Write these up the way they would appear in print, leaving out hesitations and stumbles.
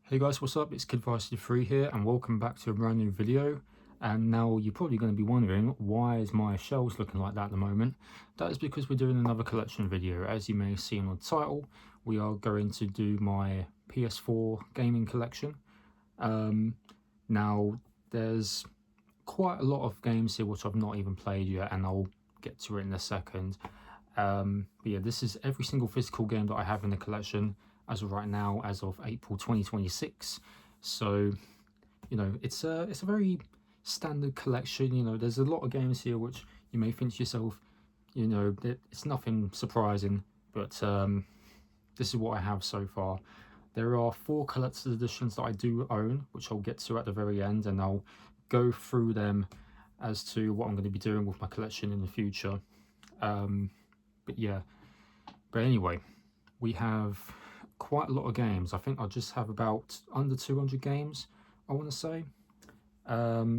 Hey guys, what's up? It's Kiddvirus53 here and welcome back to a brand new video. And now you're probably going to be wondering, why is my shelves looking like that at the moment? That is because we're doing another collection video. As you may see in the title, we are going to do my PS4 gaming collection. Now there's quite a lot of games here which I've not even played yet, and I'll get to it in a second. But yeah, this is every single physical game that I have in the collection as of right now, as of April 2026. So, you know, it's a very standard collection. You know, there's a lot of games here which you may think to yourself, you know, that it's nothing surprising, but this is what I have so far. There are 4 collector's editions that I do own, which I'll get to at the very end, and I'll go through them as to what I'm going to be doing with my collection in the future. But yeah, but anyway, we have quite a lot of games. I think I just have about under 200 games, I want to say. Now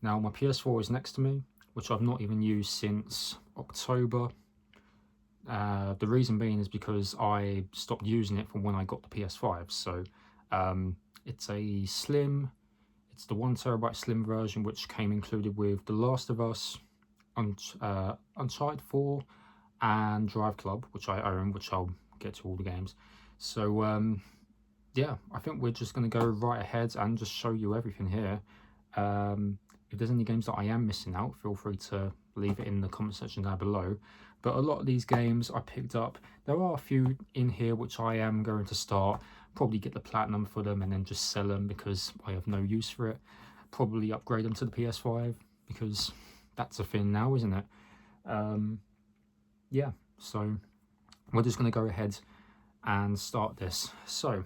my PS4 is next to me, which I've not even used since October. The reason being is because I stopped using it from when I got the PS5. So it's a slim, it's the 1TB slim version, which came included with The Last of Us, Uncharted 4 and Drive Club, which I own, which I'll get to all the games. So yeah, I think we're just going to go right ahead and just show you everything here. If there's any games that I am missing out, feel free to leave it in the comment section down below. But a lot of these games I picked up. There are a few in here which I am going to start, probably get the platinum for them and then just sell them because I have no use for it. Probably upgrade them to the PS5 because that's a thing now, isn't it? Yeah, so we're just going to go ahead and start this. So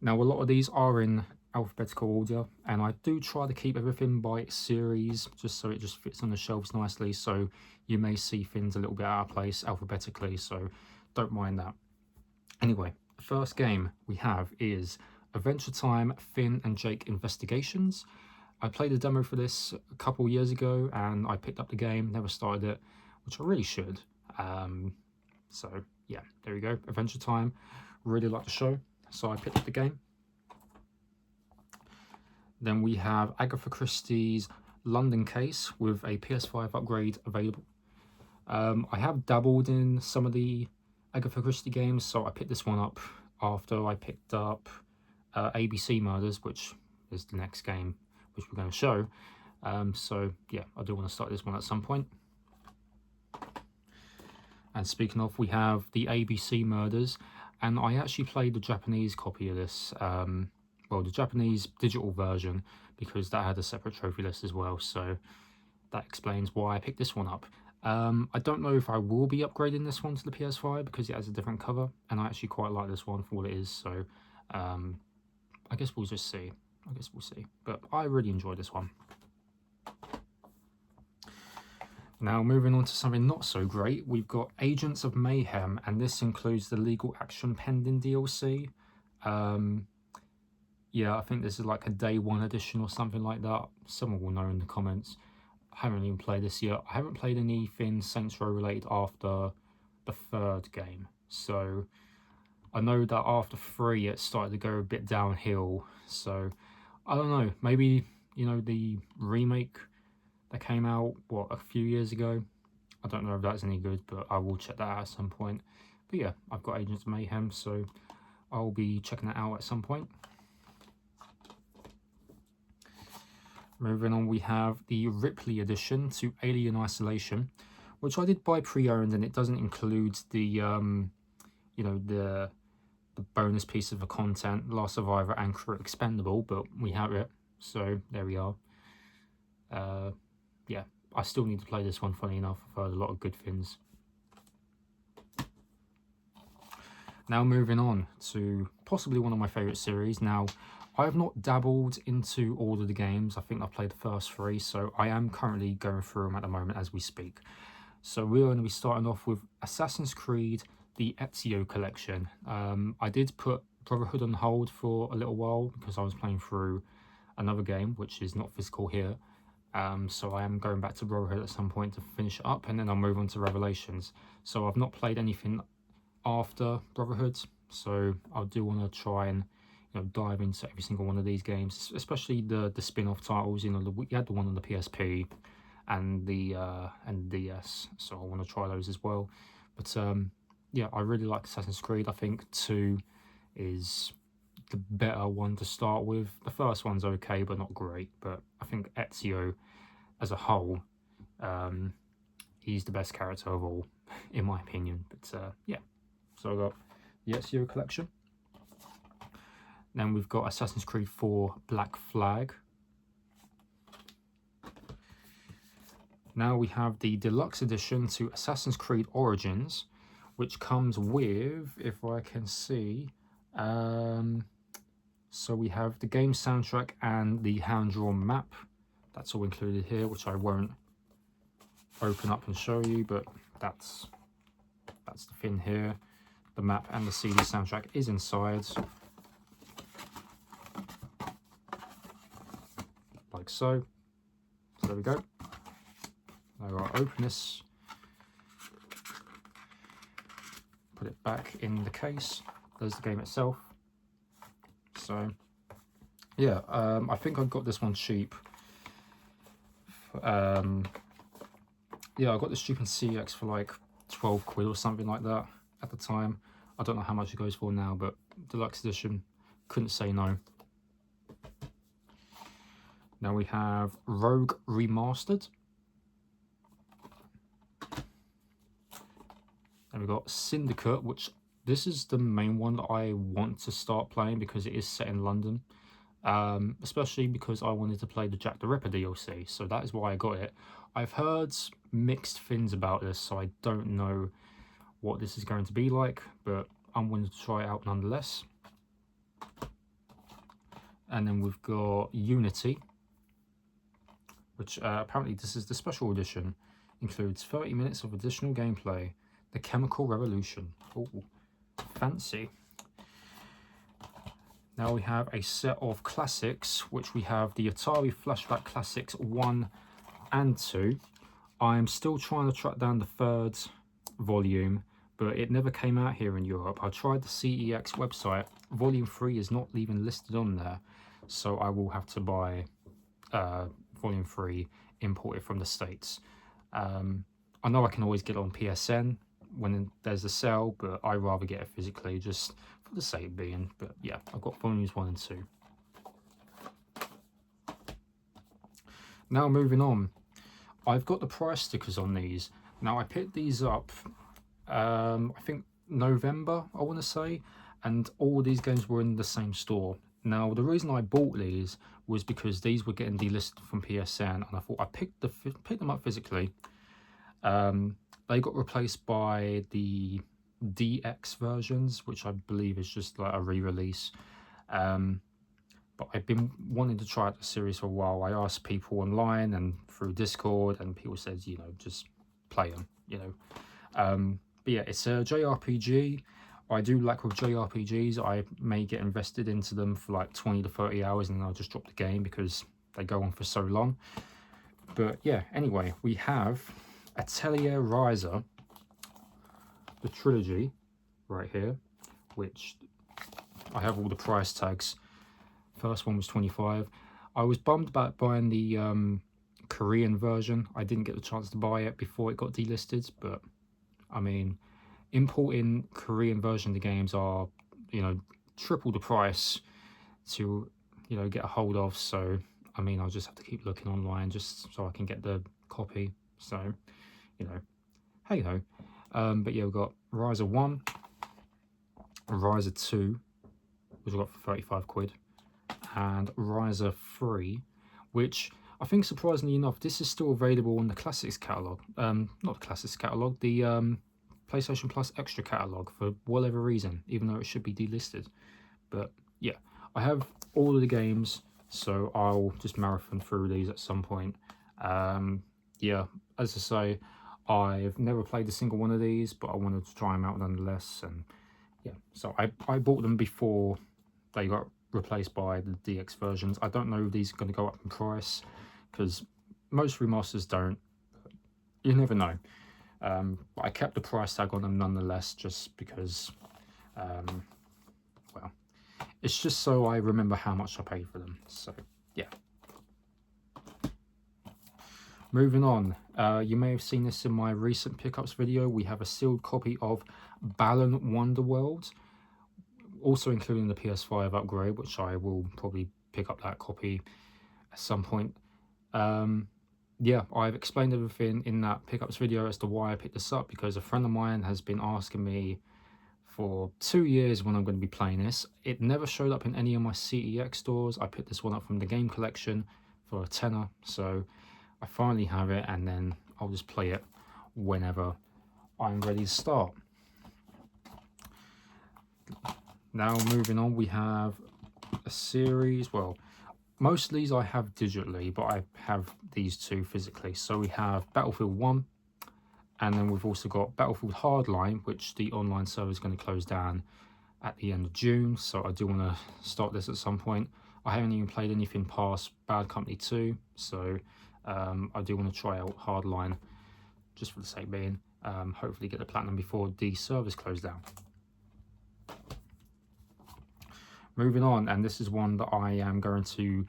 now a lot of these are in alphabetical order, and I do try to keep everything by series just so it just fits on the shelves nicely. So you may see things a little bit out of place alphabetically, so don't mind that. Anyway, the first game we have is Adventure Time Finn and Jake Investigations. I played a demo for this a couple years ago and I picked up the game, never started it, which I really should. So yeah, there we go, Adventure Time. Really like the show, so I picked up the game. Then we have Agatha Christie's London Case with a PS5 upgrade available. I have dabbled in some of the Agatha Christie games, so I picked this one up after I picked up ABC Murders, which is the next game which we're going to show. So yeah, I do want to start this one at some point. And speaking of, we have the ABC Murders, and I actually played the Japanese copy of this, well, the Japanese digital version, because that had a separate trophy list as well, so that explains why I picked this one up. I don't know if I will be upgrading this one to the PS5 because it has a different cover, and I actually quite like this one for what it is, so I guess we'll just see. We'll see, but I really enjoyed this one. Now moving on to something not so great, we've got Agents of Mayhem, and this includes the Legal Action Pending DLC. Yeah, I think this is like a day 1 edition or something like that. Someone will know in the comments. I haven't even played this yet. I haven't played anything Saints Row related after the 3rd game, so I know that after 3 it started to go a bit downhill. So I don't know, maybe, you know, the remake that came out, what, a few years ago, I don't know if that's any good, but I will check that out at some point. But yeah, I've got Agents of Mayhem, so I'll be checking that out at some point. Moving on, we have the Ripley edition to Alien Isolation, which I did buy pre-owned, and it doesn't include the you know, the bonus piece of the content, Last Survivor and Crew Expendable, but we have it, so there we are. Yeah, I still need to play this one, funny enough. I've heard a lot of good things. Now moving on to possibly one of my favourite series. Now, I have not dabbled into all of the games. I think I've played the first 3, so I am currently going through them at the moment as we speak. So we're going to be starting off with Assassin's Creed, the Ezio collection. I did put Brotherhood on hold for a little while because I was playing through another game, which is not physical here. So I am going back to Brotherhood at some point to finish it up, and then I'll move on to Revelations. So I've not played anything after Brotherhood, so I do want to try and dive into every single one of these games, especially the spin-off titles. We had the one on the PSP and the DS, so I want to try those as well. But yeah, I really like Assassin's Creed. I think 2 is the better one to start with. The first one's okay, but not great. But I think Ezio, as a whole, he's the best character of all, in my opinion. But yeah, so I got the Ezio collection. Then we've got Assassin's Creed 4 Black Flag. Now we have the deluxe edition to Assassin's Creed Origins, which comes with, if I can see, so we have the game soundtrack and the hand-drawn map. That's all included here, which I won't open up and show you, but that's the thing here. The map and the CD soundtrack is inside, like so. So there we go. Now I'll open this, put it back in the case. There's the game itself. So yeah, I think I got this one cheap. Yeah, I got this stupid CX for like 12 quid or something like that at the time. I don't know how much it goes for now, but deluxe edition, couldn't say no. Now we have Rogue Remastered. And we've got Syndicate, which this is the main one that I want to start playing because it is set in London. Especially because I wanted to play the Jack the Ripper DLC, so that is why I got it. I've heard mixed things about this, so I don't know what this is going to be like, but I'm willing to try it out nonetheless. And then we've got Unity, which apparently this is the special edition. Includes 30 minutes of additional gameplay. The Chemical Revolution. Oh, fancy. Now we have a set of classics, which we have the Atari Flashback Classics 1 and 2. I'm still trying to track down the 3rd volume, but it never came out here in Europe. I tried the CEX website. Volume 3 is not even listed on there, so I will have to buy Volume 3 imported from the States. I know I can always get it on PSN when there's a sale, but I'd rather get it physically just for the sake of being. But yeah, I've got volumes 1 and 2. Now moving on, I've got the price stickers on these. Now I picked these up, I think November, I want to say, and all these games were in the same store. Now the reason I bought these was because these were getting delisted from PSN, and I thought I picked them up physically. They got replaced by the DX versions, which I believe is just like a re-release. But I've been wanting to try out the series for a while. I asked people online and through Discord, and people said, just play them, But yeah, it's a JRPG. I do like with JRPGs, I may get invested into them for like 20 to 30 hours and then I'll just drop the game because they go on for so long. But yeah, anyway, we have Atelier Ryza, the trilogy right here, which I have all the price tags. First one was 25. I was bummed about buying the Korean version. I didn't get the chance to buy it before it got delisted, but I mean, importing Korean version of the games are, triple the price to, get a hold of. So, I mean, I'll just have to keep looking online just so I can get the copy. So, hey ho. But yeah, we've got Ryza 1, Ryza 2, which we got for 35 quid, and Ryza 3, which I think surprisingly enough, this is still available on the Classics catalogue. Not the Classics catalogue, the PlayStation Plus Extra catalogue for whatever reason, even though it should be delisted. But yeah, I have all of the games, so I'll just marathon through these at some point. Yeah, as I say, I've never played a single one of these, but I wanted to try them out nonetheless. And yeah, so I bought them before they got replaced by the DX versions. I don't know if these are going to go up in price because most remasters don't. You never know. But I kept the price tag on them nonetheless, just because It's just so I remember how much I paid for them. So yeah. Moving on, you may have seen this in my recent pickups video. We have a sealed copy of Balan Wonderworld, also including the PS5 upgrade, which I will probably pick up that copy at some point. Yeah, I've explained everything in that pickups video as to why I picked this up, because a friend of mine has been asking me for 2 years when I'm going to be playing this. It never showed up in any of my CEX stores. I picked this one up from the game collection for a tenner, so I finally have it, and then I'll just play it whenever I'm ready to start. Now moving on, we have a series, well, most of these I have digitally, but I have these two physically. So we have Battlefield 1, and then we've also got Battlefield Hardline, which the online server is going to close down at the end of June, so I do want to start this at some point. I haven't even played anything past Bad Company 2, so I do want to try out Hardline, just for the sake being. Hopefully get the platinum before the servers close down. Moving on, and this is one that I am going to,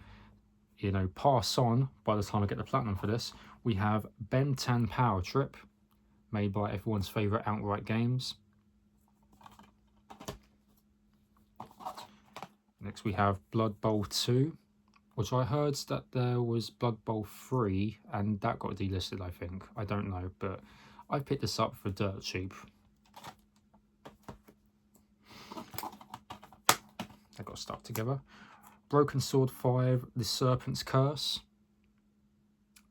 you know, pass on by the time I get the platinum for this. We have Ben 10 Power Trip, made by everyone's favourite Outright Games. Next we have Blood Bowl 2, which I heard that there was Blood Bowl 3, and that got delisted, I think. I don't know, but I picked this up for dirt cheap. They got stuck together. Broken Sword 5, The Serpent's Curse.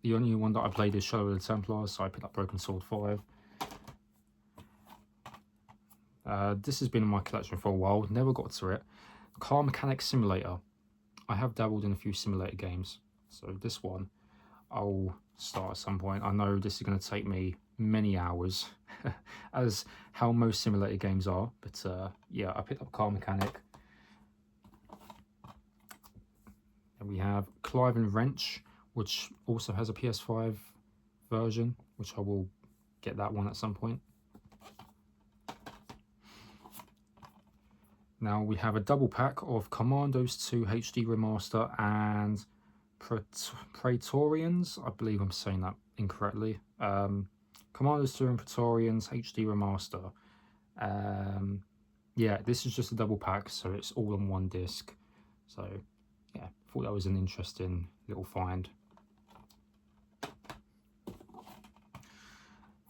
The only one that I played is Shadow of the Templars, so I picked up Broken Sword 5. This has been in my collection for a while, never got to it. Car Mechanics Simulator. I have dabbled in a few simulator games, so this one I'll start at some point. I know this is going to take me many hours, as how most simulator games are, but yeah, I picked up Car Mechanic. And we have Clive and Wrench, which also has a PS5 version, which I will get that one at some point. Now we have a double pack of Commandos 2 HD Remaster and Praetorians. I believe I'm saying that incorrectly. Commandos 2 and Praetorians HD Remaster. Yeah, this is just a double pack, so it's all on one disc. So yeah, thought that was an interesting little find.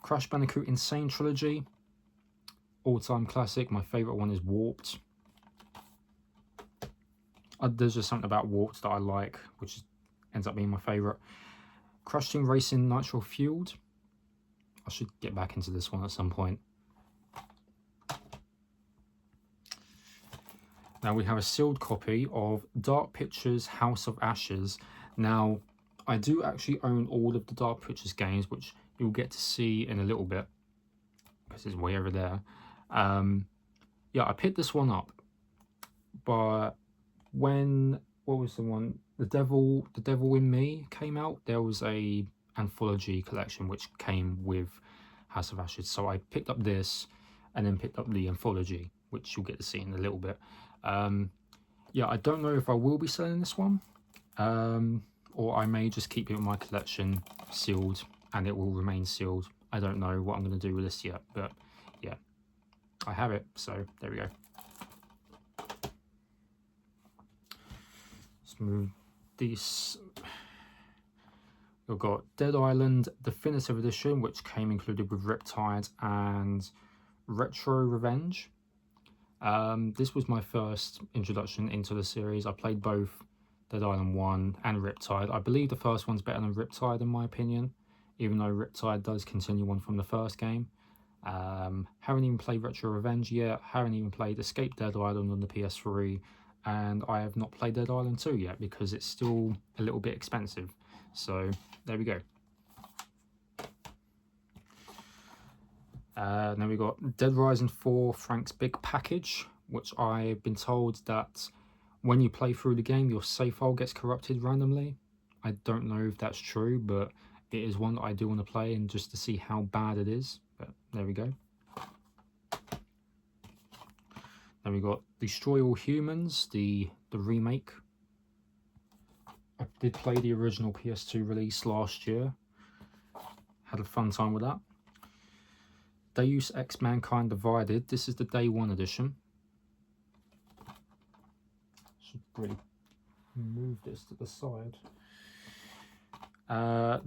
Crash Bandicoot Insane Trilogy, all-time classic. My favourite one is Warped. There's just something about Warped that I like, which ends up being my favourite. Crash Team Racing Nitro Fueled. I should get back into this one at some point. Now we have a sealed copy of Dark Pictures House of Ashes. Now, I do actually own all of the Dark Pictures games, which you'll get to see in a little bit, because it's way over there. Yeah, I picked this one up, but when, what was the one? The Devil in Me came out, there was a anthology collection which came with House of Ashes. So I picked up this and then picked up the anthology, which you'll get to see in a little bit. Yeah, I don't know if I will be selling this one, or I may just keep it in my collection sealed and it will remain sealed. I don't know what I'm going to do with this yet, but yeah, I have it, so there we go. Let's move these. We've got Dead Island Definitive Edition, which came included with Riptide and Retro Revenge. This was my first introduction into the series. I played both Dead Island 1 and Riptide. I believe the first one's better than Riptide in my opinion, even though Riptide does continue on from the first game. Haven't even played Retro Revenge yet, haven't even played Escape Dead Island on the PS3, and I have not played Dead Island 2 yet because it's still a little bit expensive. So there we go. Then we got Dead Rising 4 Frank's Big Package, which I've been told that when you play through the game, your save file gets corrupted randomly. I don't know if that's true, but it is one that I do want to play and just to see how bad it is. But there we go. Then we got Destroy All Humans, the remake. I did play the original PS2 release last year. Had a fun time with that. Deus Ex Mankind Divided. This is the Day 1 edition. Should really move this to the side.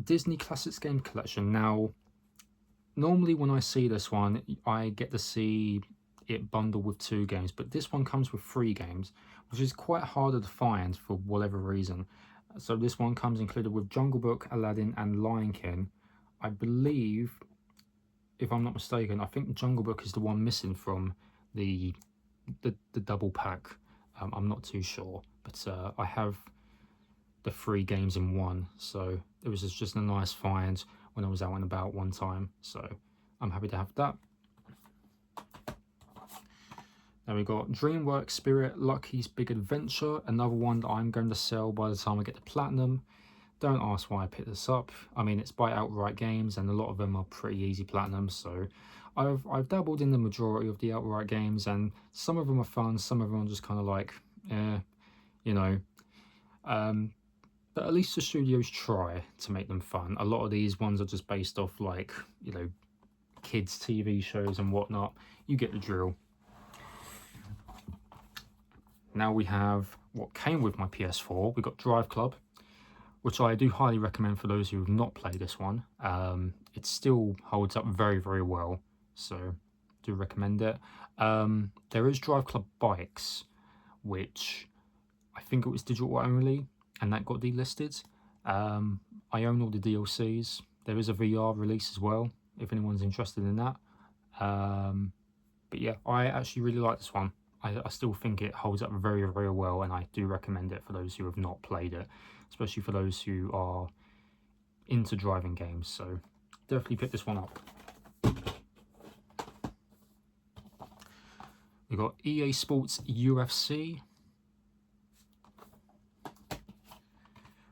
Disney Classics Game Collection. Now, normally when I see this one, I get to see it bundled with 2 games, but this one comes with 3 games, which is quite harder to find for whatever reason. So this one comes included with Jungle Book, Aladdin, and Lion King. I believe, if I'm not mistaken, I think Jungle Book is the one missing from the double pack. I'm not too sure, but I have the 3 games in one, so it was just a nice find when I was out and about one time, so I'm happy to have that. Then we got DreamWorks Spirit Lucky's Big Adventure, another one that I'm going to sell by the time I get to Platinum. Don't ask why I picked this up. I mean, it's by Outright Games, and a lot of them are pretty easy Platinum, so I've dabbled in the majority of the Outright games, and some of them are fun, some of them are just kind of like, you know. But at least the studios try to make them fun. A lot of these ones are just based off, like, you know, kids' TV shows and whatnot. You get the drill. Now we have what came with my PS4. We got Drive Club, which I do highly recommend for those who have not played this one. It still holds up very, very well, so do recommend it. There is Drive Club Bikes, which I think it was digital only, and that got delisted. I own all the DLCs. There is a VR release as well, if anyone's interested in that. But yeah, I actually really like this one. I still think it holds up very, very well, and I do recommend it for those who have not played it, especially for those who are into driving games, so definitely pick this one up. We've got EA Sports UFC,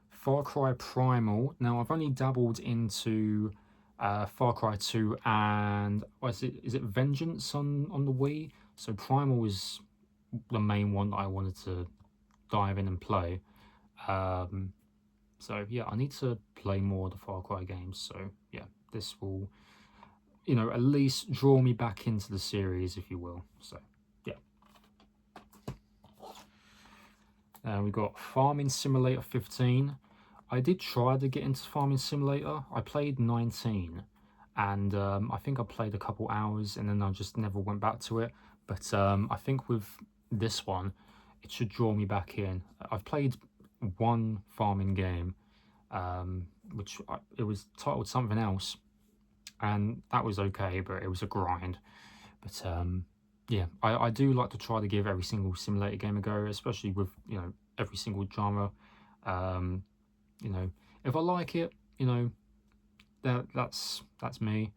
Far Cry Primal. Now, I've only dabbled into Far Cry 2 and is it Vengeance on the Wii? So Primal was the main one that I wanted to dive in and play. So yeah, I need to play more of the Far Cry games. So yeah, this will, you know, at least draw me back into the series, if you will. So yeah. We've got Farming Simulator 15. I did try to get into Farming Simulator. I played 19, and I think I played a couple hours, and then I just never went back to it. But I think with this one, it should draw me back in. I've played one farming game, which it was titled something else, and that was okay, but it was a grind. But yeah, I do like to try to give every single simulator game a go, especially with, you know, every single genre. You know, if I like it, you know, that's me.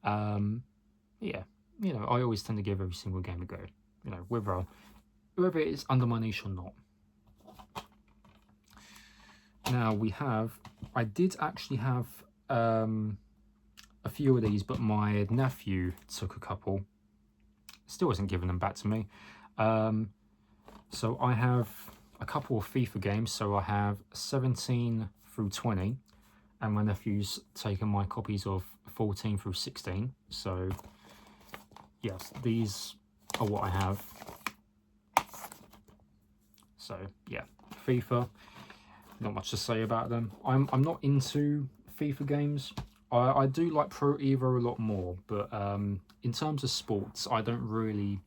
Yeah, you know, I always tend to give every single game a go, you know, whether it is under my niche or not. Now I did actually have a few of these, but my nephew took a couple. Still hasn't given them back to me. So I have a couple of FIFA games. So I have 17 through 20, and my nephew's taken my copies of 14 through 16. So yes, these are what I have. So yeah, FIFA, not much to say about them. I'm not into FIFA games. I do like Pro Evo a lot more, but in terms of sports, I don't really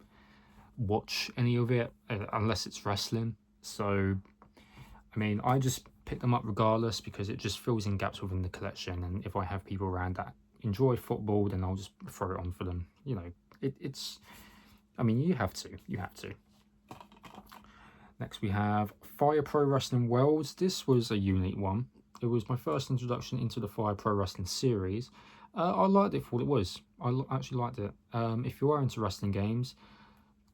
watch any of it unless it's wrestling. So I mean, I just pick them up regardless because it just fills in gaps within the collection, and if I have people around that enjoy football, then I'll just throw it on for them. You know, it's I mean, you have to. Next we have Fire Pro Wrestling Worlds. This was a unique one. It was my first introduction into the Fire Pro Wrestling series. I liked it for what it was. I actually liked it. If you are into wrestling games,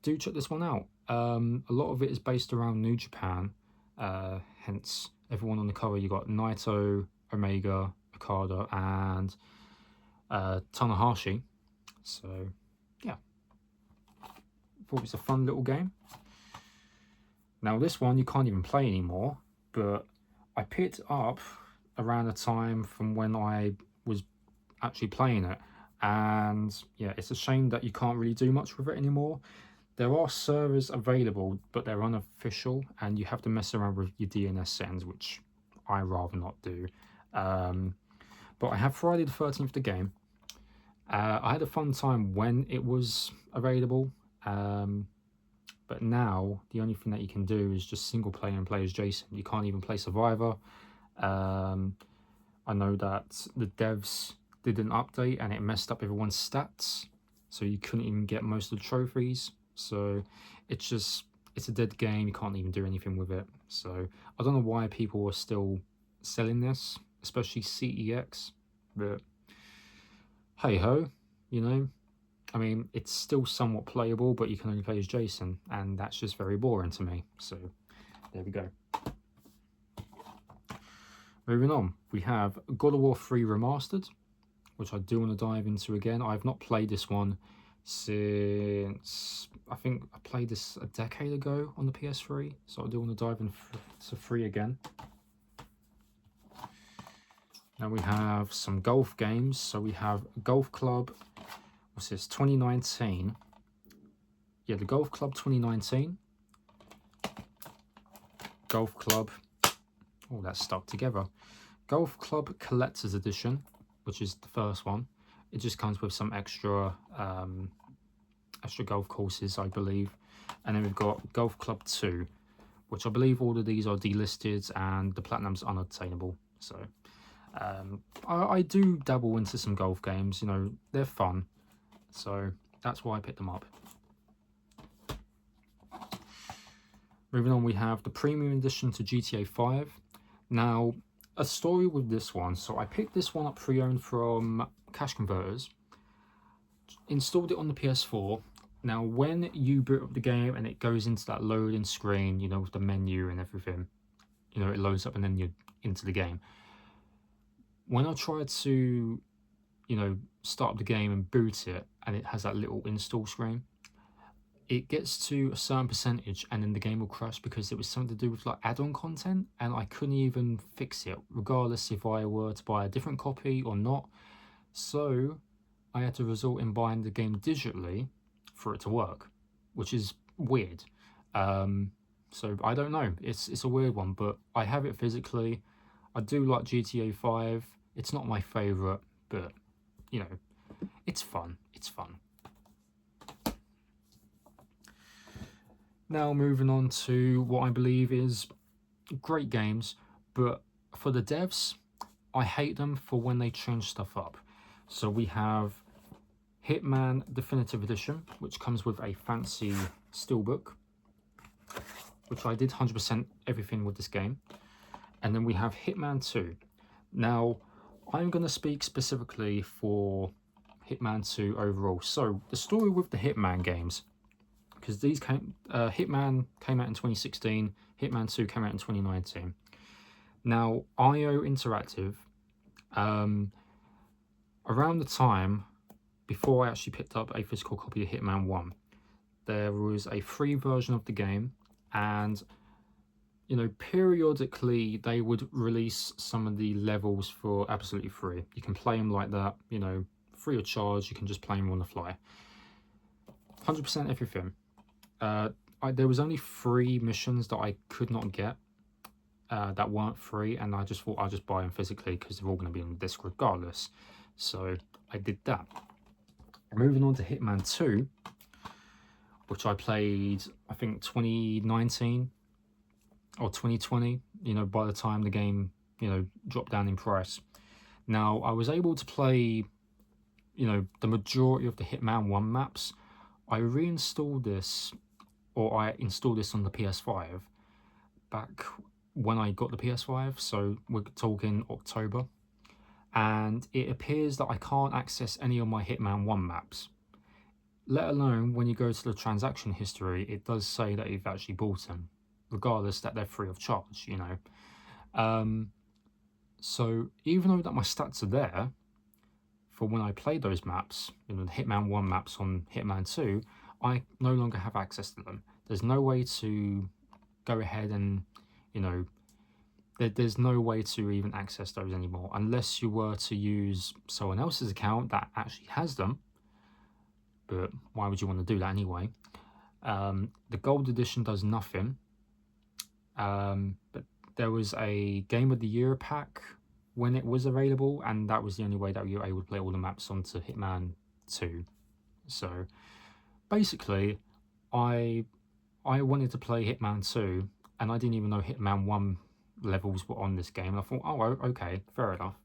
do check this one out. A lot of it is based around New Japan. Hence, everyone on the cover, you got Naito, Omega, Okada, and Tanahashi. So, yeah. thought it was a fun little game. Now this one you can't even play anymore, but I picked up around the time from when I was actually playing it, and yeah, it's a shame that you can't really do much with it anymore. There are servers available, but they're unofficial, and you have to mess around with your DNS settings, which I rather not do. But I have Friday the 13th, the game. I had a fun time when it was available, but now the only thing that you can do is just single player and play as Jason. You can't even play Survivor. I know that the devs did an update and it messed up everyone's stats, so you couldn't even get most of the trophies. So it's a dead game. You can't even do anything with it. So I don't know why people are still selling this, especially CEX, but hey ho, you know, I mean, it's still somewhat playable, but you can only play as Jason, and that's just very boring to me. So there we go. Moving on, we have God of War 3 Remastered, which I do want to dive into again. I've not played this one since, I think I played this a decade ago on the PS3, so I do want to dive into 3 again. Now we have some golf games. So we have Golf Club, what's this, 2019. Yeah, the Golf Club 2019. Golf Club, oh, that's stuck together. Golf Club Collector's Edition, which is the first one. It just comes with some extra golf courses, I believe. And then we've got Golf Club 2, which I believe all of these are delisted and the platinum's unattainable. So I do dabble into some golf games, you know, they're fun. So that's why I picked them up. Moving on, we have the premium edition to GTA 5. Now, a story with this one. So I picked this one up pre-owned from Cash Converters, installed it on the PS4. Now, when you boot up the game and it goes into that loading screen, you know, with the menu and everything, you know, it loads up and then you're into the game. When I tried to, you know, start up the game and boot it, and it has that little install screen, it gets to a certain percentage and then the game will crash because it was something to do with like add-on content, and I couldn't even fix it regardless if I were to buy a different copy or not. So I had to resort in buying the game digitally for it to work, which is weird. So I don't know, it's a weird one, but I have it physically. I do like GTA 5. It's not my favorite, but you know, it's fun. It's fun. Now moving on to what I believe is great games, but for the devs, I hate them for when they change stuff up. So we have Hitman Definitive Edition, which comes with a fancy steelbook, which I did 100% everything with this game. And then we have Hitman 2. Now, I'm going to speak specifically for Hitman 2 overall. So the story with the Hitman games, because these Hitman came out in 2016, Hitman 2 came out in 2019. Now, IO Interactive, around the time before I actually picked up a physical copy of Hitman 1, there was a free version of the game, and you know, periodically they would release some of the levels for absolutely free. You can play them like that, you know, free of charge. You can just play them on the fly. 100% everything. There was only 3 missions that I could not get that weren't free, and I just thought I'd just buy them physically because they're all going to be on the disc regardless. So I did that. Moving on to Hitman 2, which I played, I think 2019 or 2020, you know, by the time the game, you know, dropped down in price. Now, I was able to play, you know, the majority of the Hitman 1 maps. I reinstalled this, or I installed this on the PS5 back when I got the PS5, so we're talking October. And it appears that I can't access any of my Hitman 1 maps. Let alone when you go to the transaction history, it does say that you've actually bought them, regardless that they're free of charge, you know. So even though that my stats are there for when I played those maps, you know, the Hitman 1 maps on Hitman 2, I no longer have access to them. There's no way to go ahead and, you know, there's no way to even access those anymore unless you were to use someone else's account that actually has them. But why would you want to do that anyway? The gold edition does nothing. But there was a Game of the Year pack when it was available, and that was the only way that you were able to play all the maps onto Hitman 2. So basically, I wanted to play Hitman 2, and I didn't even know Hitman 1 levels were on this game. And I thought, oh, okay, fair enough.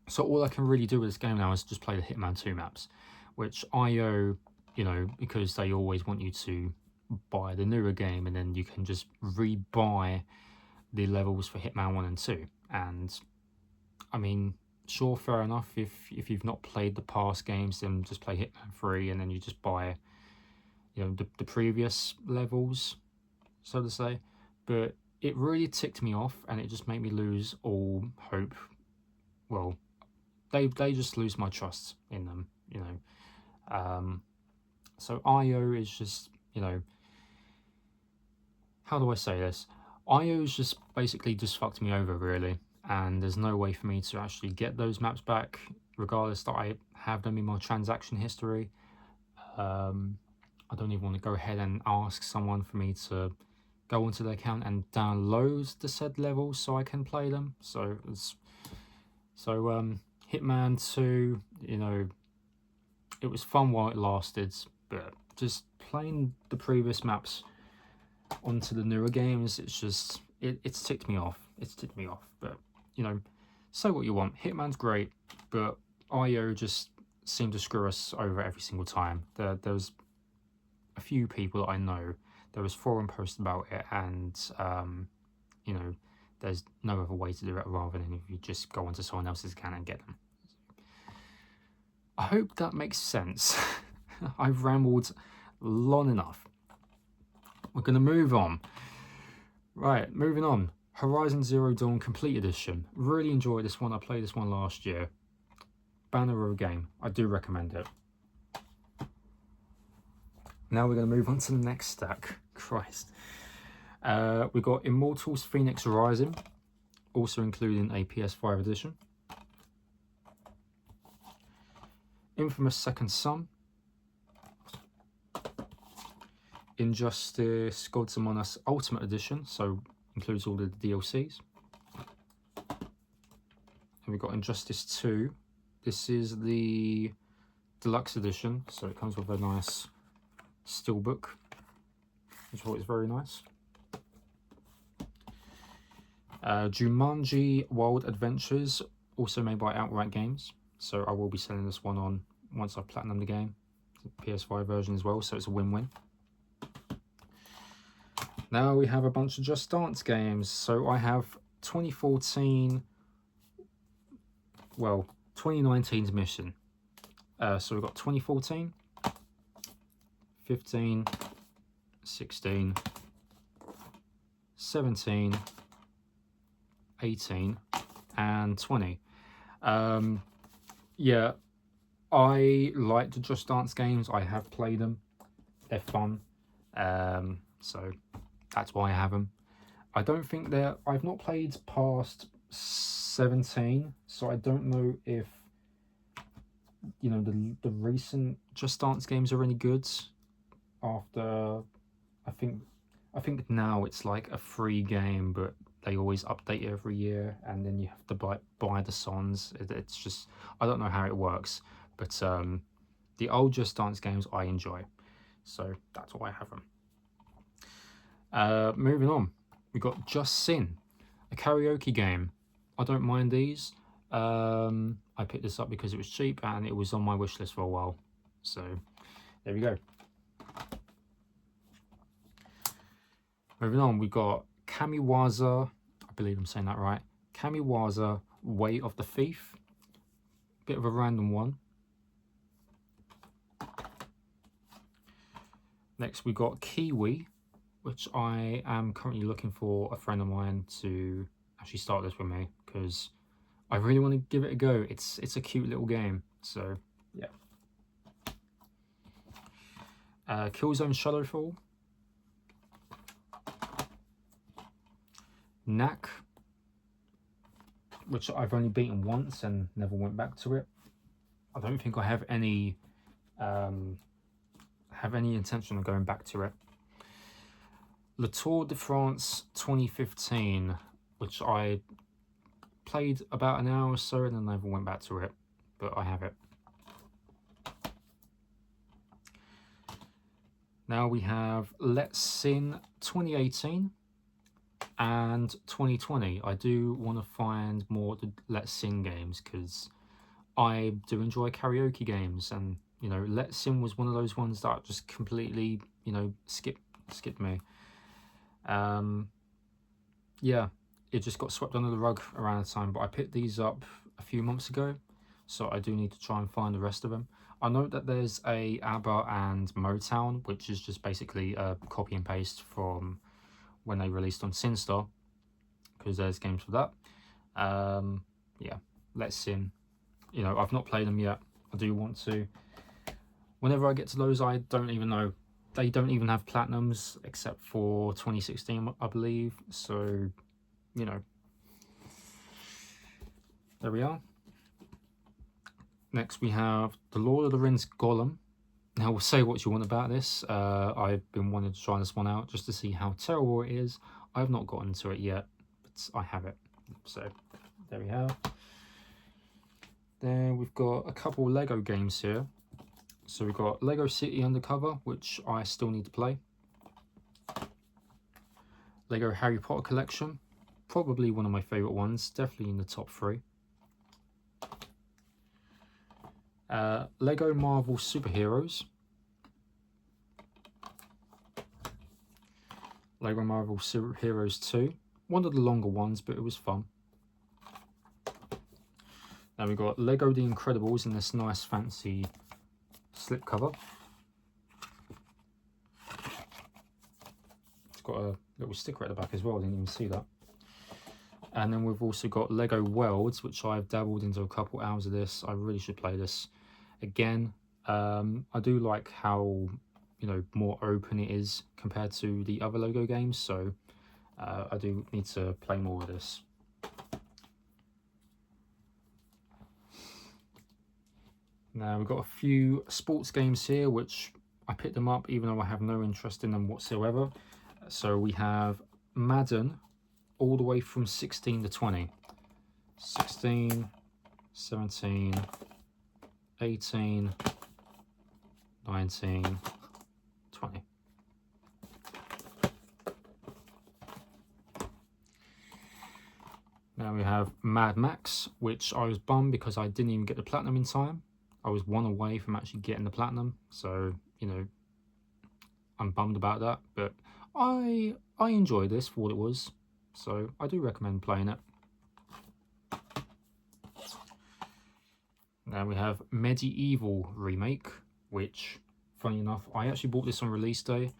So all I can really do with this game now is just play the Hitman 2 maps, which IO, you know, because they always want you to buy the newer game, and then you can just rebuy the levels for Hitman 1 and 2. And I mean, sure, fair enough, if you've not played the past games, then just play Hitman 3 and then you just buy, you know, the previous levels, so to say. But it really ticked me off, and it just made me lose all hope. Well, they just lose my trust in them, you know. So IO is just, you know, how do I say this? IO's just basically just fucked me over, really, and there's no way for me to actually get those maps back, regardless that I have them in my transaction history. I don't even want to go ahead and ask someone for me to go onto their account and download the said levels so I can play them. So Hitman 2, you know, it was fun while it lasted, but just playing the previous maps onto the newer games, it's just it's ticked me off. It's ticked me off. But you know, say what you want. Hitman's great, but IO just seemed to screw us over every single time. There was a few people that I know. There was forum posts about it, and you know, there's no other way to do it rather than if you just go onto someone else's account and get them. I hope that makes sense. I've rambled long enough. We're going to move on. Right, moving on. Horizon Zero Dawn Complete Edition. Really enjoyed this one. I played this one last year. Banner of a game. I do recommend it. Now we're going to move on to the next stack. Christ. We've got Immortals Phoenix Rising, also including a PS5 edition. Infamous Second Son. Injustice Gods Among Us Ultimate Edition, so includes all the DLCs. And we've got Injustice 2. This is the deluxe edition, so it comes with a nice steelbook, which I thought is very nice. Jumanji Wild Adventures, also made by Outright Games, so I will be selling this one on once I've platinumed the game. It's a PS5 version as well, so it's a win-win. Now we have a bunch of Just Dance games. So I have 2014, well, 2019's mission. So we've got 2014, 15, 16, 17, 18, and 20. Yeah, I like the Just Dance games. I have played them. They're fun. So that's why I have them. I don't think I've not played past 17, so I don't know if, you know, the recent Just Dance games are any good. After, I think now it's like a free game, but they always update it every year, and then you have to buy the songs. It's just, I don't know how it works, but the old Just Dance games I enjoy, so that's why I have them. Moving on, we got Just Sin, a karaoke game. I don't mind these. I picked this up because it was cheap and it was on my wish list for a while. So there we go. Moving on, we got Kamiwaza, I believe I'm saying that right. Kamiwaza Way of the Thief. Bit of a random one. Next we got Kiwi, which I am currently looking for a friend of mine to actually start this with me, because I really want to give it a go. It's a cute little game, so yeah. Killzone Shadowfall, Knack, which I've only beaten once and never went back to it. I don't think I have any intention of going back to it. Le Tour de France 2015, which I played about an hour or so and then never went back to it, but I have it. Now we have Let's Sin 2018 and 2020. I do want to find more Let's Sin games because I do enjoy karaoke games, and you know, Let's Sin was one of those ones that just completely, you know, skipped me. Yeah, it just got swept under the rug around the time, but I picked these up a few months ago, so I do need to try and find the rest of them. I know that there's a ABBA and Motown, which is just basically a copy and paste from when they released on SinStar, because there's games for that. Yeah, Let's Sin. You know, I've not played them yet. I do want to. Whenever I get to those, I don't even know. They don't even have platinums except for 2016, I believe. So, you know, there we are. Next, we have The Lord of the Rings Gollum. Now, we'll say what you want about this. I've been wanting to try this one out just to see how terrible it is. I have not gotten to it yet, but I have it. So, there we have. Then we've got a couple Lego games here. So we've got Lego City Undercover, which I still need to play. Lego Harry Potter Collection, probably one of my favourite ones, definitely in the top 3. Lego Marvel Superheroes. Lego Marvel Superheroes 2, one of the longer ones, but it was fun. Then we've got Lego The Incredibles in this nice fancy slipcover. It's got a little sticker at the back as well, I didn't even see that. And then we've also got Lego Worlds, which I've dabbled into a couple hours of this. I really should play this again. I do like how, you know, more open it is compared to the other Lego games, so I do need to play more of this. Now we've got a few sports games here, which I picked them up even though I have no interest in them whatsoever. So we have Madden all the way from 16 to 20. 16, 17, 18, 19, 20. Now we have Mad Max, which I was bummed because I didn't even get the platinum in time. I was one away from actually getting the platinum, so, you know, I'm bummed about that, but I enjoyed this for what it was, so I do recommend playing it. Now we have Medieval Remake, which, funny enough, I actually bought this on release day,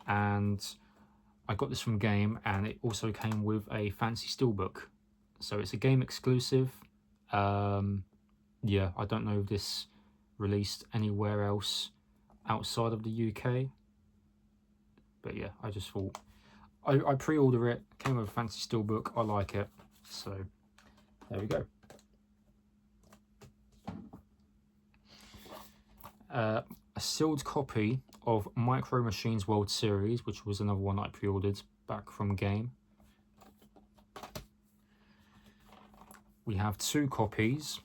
and I got this from Game, and it also came with a fancy steelbook. So it's a Game exclusive. Yeah, I don't know if this released anywhere else outside of the UK, but yeah, I just thought I pre-order it, came with a fancy steelbook, I like it, so there we go. A sealed copy of Micro Machines World Series, which was another one I pre-ordered back from Game. We have two copies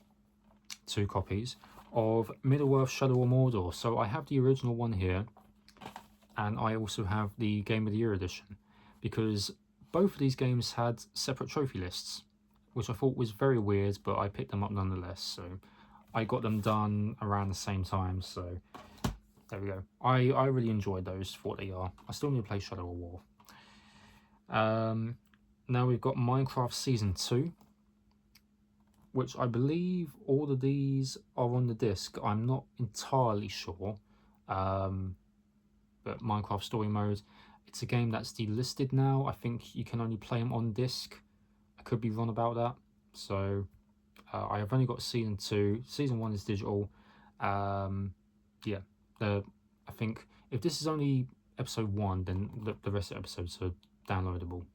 of Middle-earth Shadow of Mordor. So I have the original one here, and I also have the Game of the Year edition, because both of these games had separate trophy lists, which I thought was very weird, but I picked them up nonetheless. So I got them done around the same time, so there we go. I really enjoyed those for what they are. I still need to play Shadow of War. Now we've got Minecraft Season 2, which I believe all of these are on the disc. I'm not entirely sure, but Minecraft Story Mode, it's a game that's delisted now. I think you can only play them on disc. I could be wrong about that. So I have only got Season 2. Season 1 is digital. Yeah, I think If this is only episode 1, then the rest of the episodes are downloadable.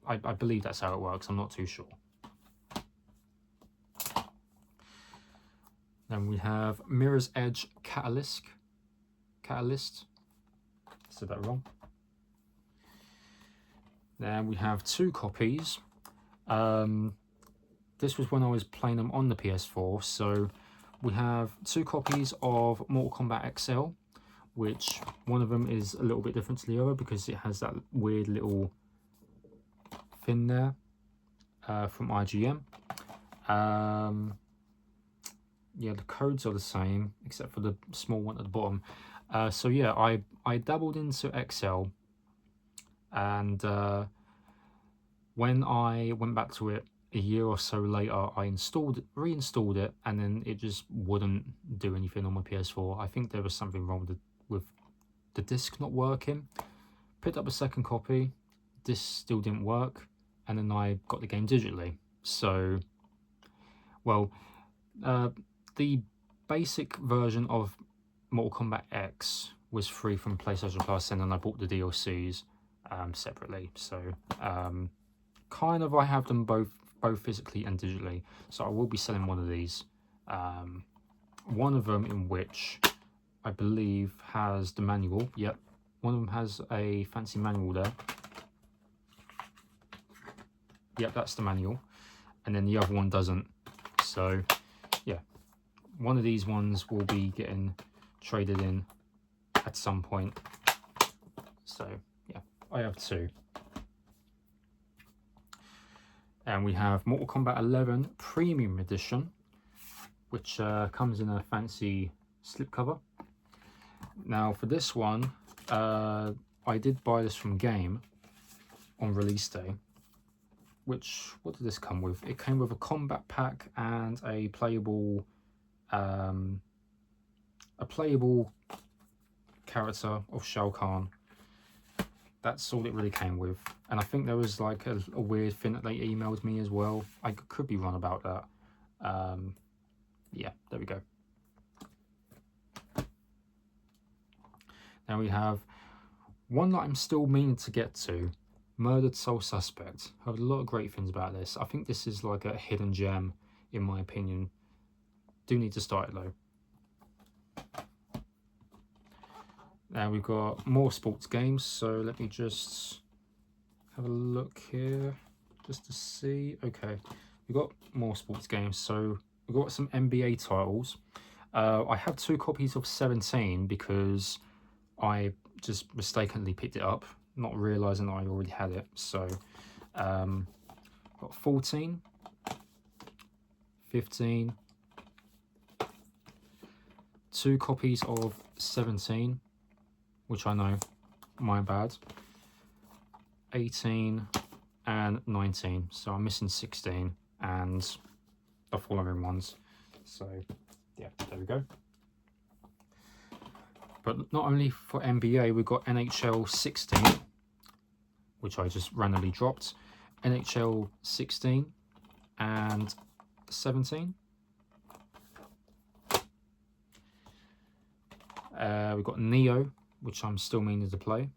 I believe that's how it works. I'm not too sure. Then we have Mirror's Edge Catalyst. Said that wrong. Then we have 2 copies. This was when I was playing them on the PS4. So we have 2 copies of Mortal Kombat XL, which one of them is a little bit different to the other because it has that weird little fin there from IGM. Yeah, the codes are the same except for the small one at the bottom. So yeah, I dabbled into XL, and when I went back to it a year or so later, I reinstalled it, and then it just wouldn't do anything on my PS4. I think there was something wrong with the disc not working. Picked up a second copy, this still didn't work, and then I got the game digitally. So, well, the basic version of Mortal Kombat X was free from PlayStation Plus, and then I bought the DLCs separately. So, kind of I have them both physically and digitally. So I will be selling one of these. One of them in which I believe has the manual. Yep, one of them has a fancy manual there. Yep, that's the manual. And then the other one doesn't. So, yeah. One of these ones will be getting traded in at some point. So, yeah, I have 2. And we have Mortal Kombat 11 Premium Edition, which comes in a fancy slipcover. Now, for this one, I did buy this from Game on release day. Which, what did this come with? It came with a combat pack and a playable character of Shao Kahn. That's all it really came with. And I think there was like a weird thing that they emailed me as well. I could be wrong about that. Yeah, there we go. Now we have one that I'm still meaning to get to. Murdered Soul Suspect. I heard a lot of great things about this. I think this is like a hidden gem, in my opinion. Do need to start it though. Now we've got more sports games, so let me just have a look here just to see. Okay, we've got more sports games, so we've got some NBA titles. I have 2 copies of 17 because I just mistakenly picked it up, not realizing I already had it. So got 14, 15, 2 copies of 17, which I know, my bad, 18 and 19. So I'm missing 16 and the following ones. So yeah, there we go. But not only for NBA, we've got NHL 16, which I just randomly dropped, NHL 16 and 17. We've got Neo, which I'm still meaning to play.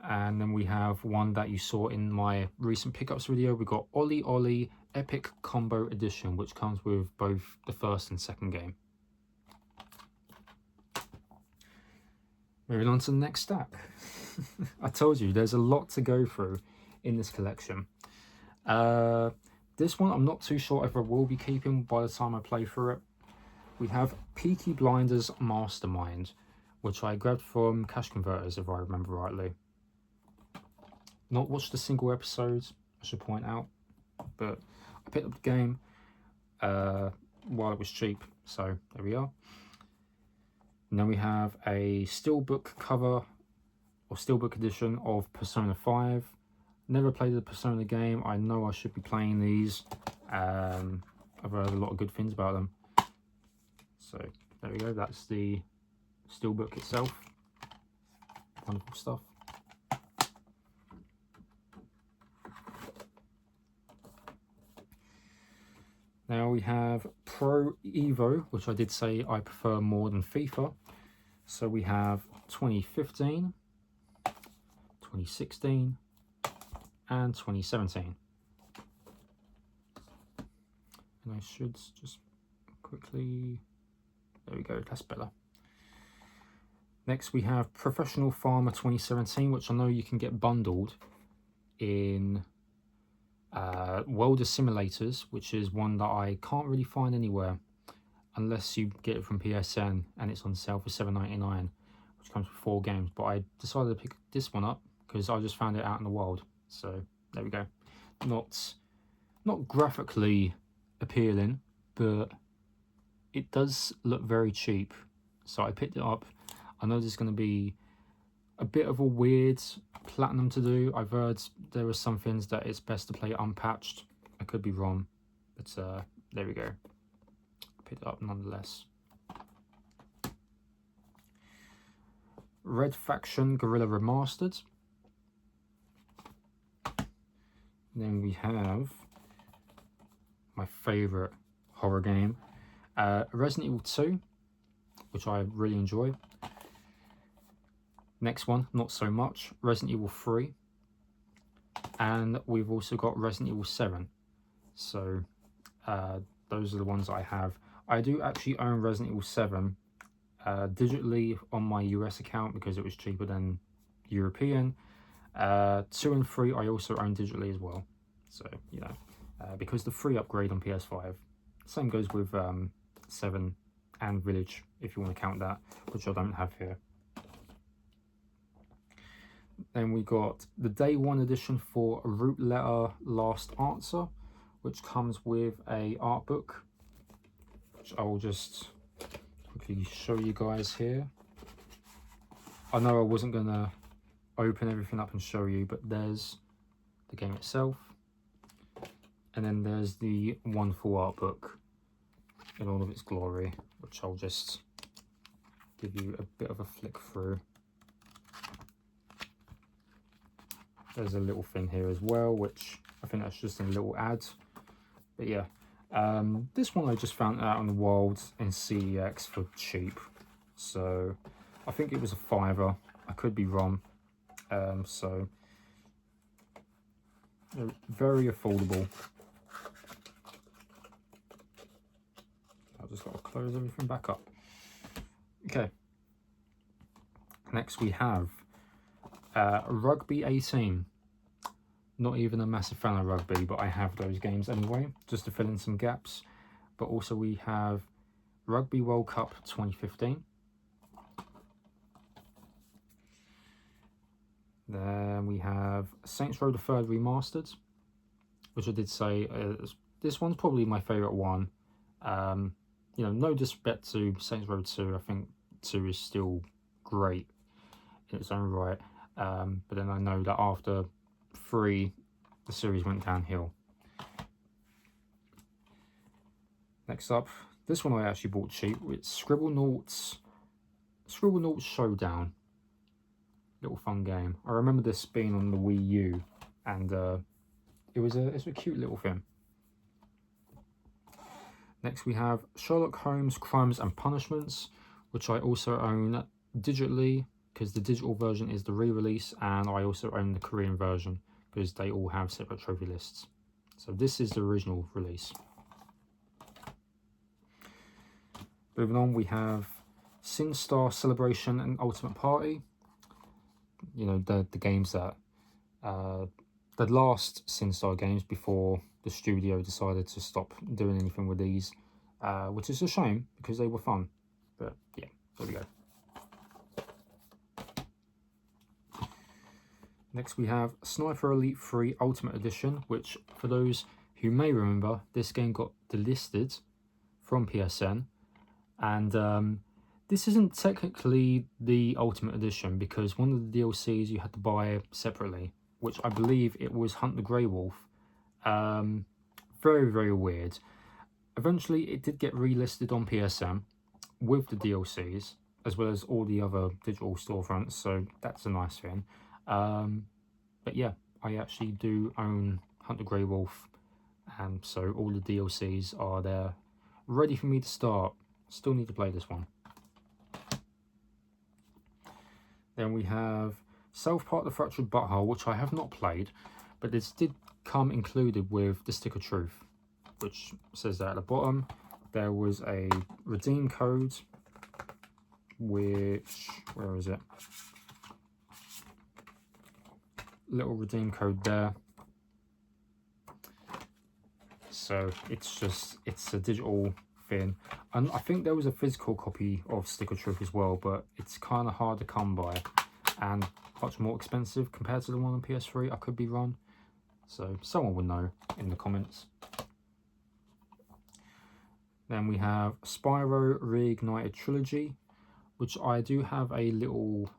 And then we have one that you saw in my recent pickups video. We've got Ollie Ollie Epic Combo Edition, which comes with both the first and second game. Moving on to the next stack. I told you, there's a lot to go through in this collection. This one, I'm not too sure if I will be keeping by the time I play through it. We have Peaky Blinders Mastermind, which I grabbed from Cash Converters, if I remember rightly. Not watched a single episode, I should point out, but I picked up the game while it was cheap, so there we are. And then we have a steelbook cover or steelbook edition of Persona 5. Never played the Persona game. I know I should be playing these. I've heard a lot of good things about them. So there we go. That's the steelbook itself. Wonderful stuff. Now we have Pro Evo, which I did say I prefer more than FIFA. So we have 2015, 2016, and 2017. And I should just quickly, there we go, that's better. Next we have Professional Farmer 2017, which I know you can get bundled in World of Simulators, which is one that I can't really find anywhere unless you get it from PSN, and it's on sale for $7.99, which comes with 4 games. But I decided to pick this one up because I just found it out in the wild. So there we go. Not graphically appealing, but it does look very cheap, so I picked it up. I know there's going to be a bit of a weird platinum to do. I've heard there are some things that it's best to play unpatched. I could be wrong, but there we go. Picked it up nonetheless. Red Faction Guerrilla Remastered. Then we have my favourite horror game, Resident Evil 2, which I really enjoy. Next one, not so much, Resident Evil 3. And we've also got Resident Evil 7. So those are the ones I have. I do actually own Resident Evil 7 digitally on my US account because it was cheaper than European. 2 and 3 I also own digitally as well. So, you know, because the free upgrade on PS5. Same goes with 7 and Village, if you want to count that, which I don't have here. Then we got the Day 1 edition for Root Letter Last Answer, which comes with a art book, which I will just quickly show you guys here. I know I wasn't going to open everything up and show you, but there's the game itself. And then there's the wonderful art book in all of its glory, which I'll just give you a bit of a flick through. There's a little thing here as well, which I think that's just a little ad. But yeah, this one I just found out on the wild in CEX for cheap. So I think it was a £5. I could be wrong. So very affordable. I've just got to close everything back up. Okay. Next we have Rugby 18. Not even a massive fan of rugby, but I have those games anyway, just to fill in some gaps. But also we have Rugby World Cup 2015. Then we have Saints Row the 3rd Remastered, which I did say this one's probably my favourite one. You know, no disrespect to Saints Row 2, I think 2 is still great in its own right. But then I know that after 3, the series went downhill. Next up, this one I actually bought cheap. It's Scribblenauts Showdown. Little fun game. I remember this being on the Wii U, and it's a cute little thing. Next we have Sherlock Holmes Crimes and Punishments, which I also own digitally, because the digital version is the re-release, and I also own the Korean version because they all have separate trophy lists. So this is the original release. Moving on, we have SingStar Celebration and Ultimate Party. You know, the games that the last SingStar games before the studio decided to stop doing anything with these, which is a shame because they were fun. But yeah, there we go. Next we have Sniper Elite 3 Ultimate Edition, which for those who may remember, this game got delisted from PSN, and this isn't technically the Ultimate Edition because one of the DLCs you had to buy separately, which I believe it was Hunt the Grey Wolf. Very, very weird. Eventually it did get relisted on PSN with the DLCs, as well as all the other digital storefronts, so that's a nice thing. But yeah, I actually do own Hunt the Grey Wolf, and so all the DLCs are there ready for me to start. Still need to play this one. Then we have South Park: The Fractured Butthole, which I have not played, but this did come included with the Stick of Truth, which says that at the bottom. There was a redeem code, which, where is it? Little redeem code there. So it's a digital thing. And I think there was a physical copy of Stick of Truth as well, but it's kind of hard to come by and much more expensive compared to the one on PS3. I could be wrong. So someone would know in the comments. Then we have Spyro Reignited Trilogy, which I do have a little,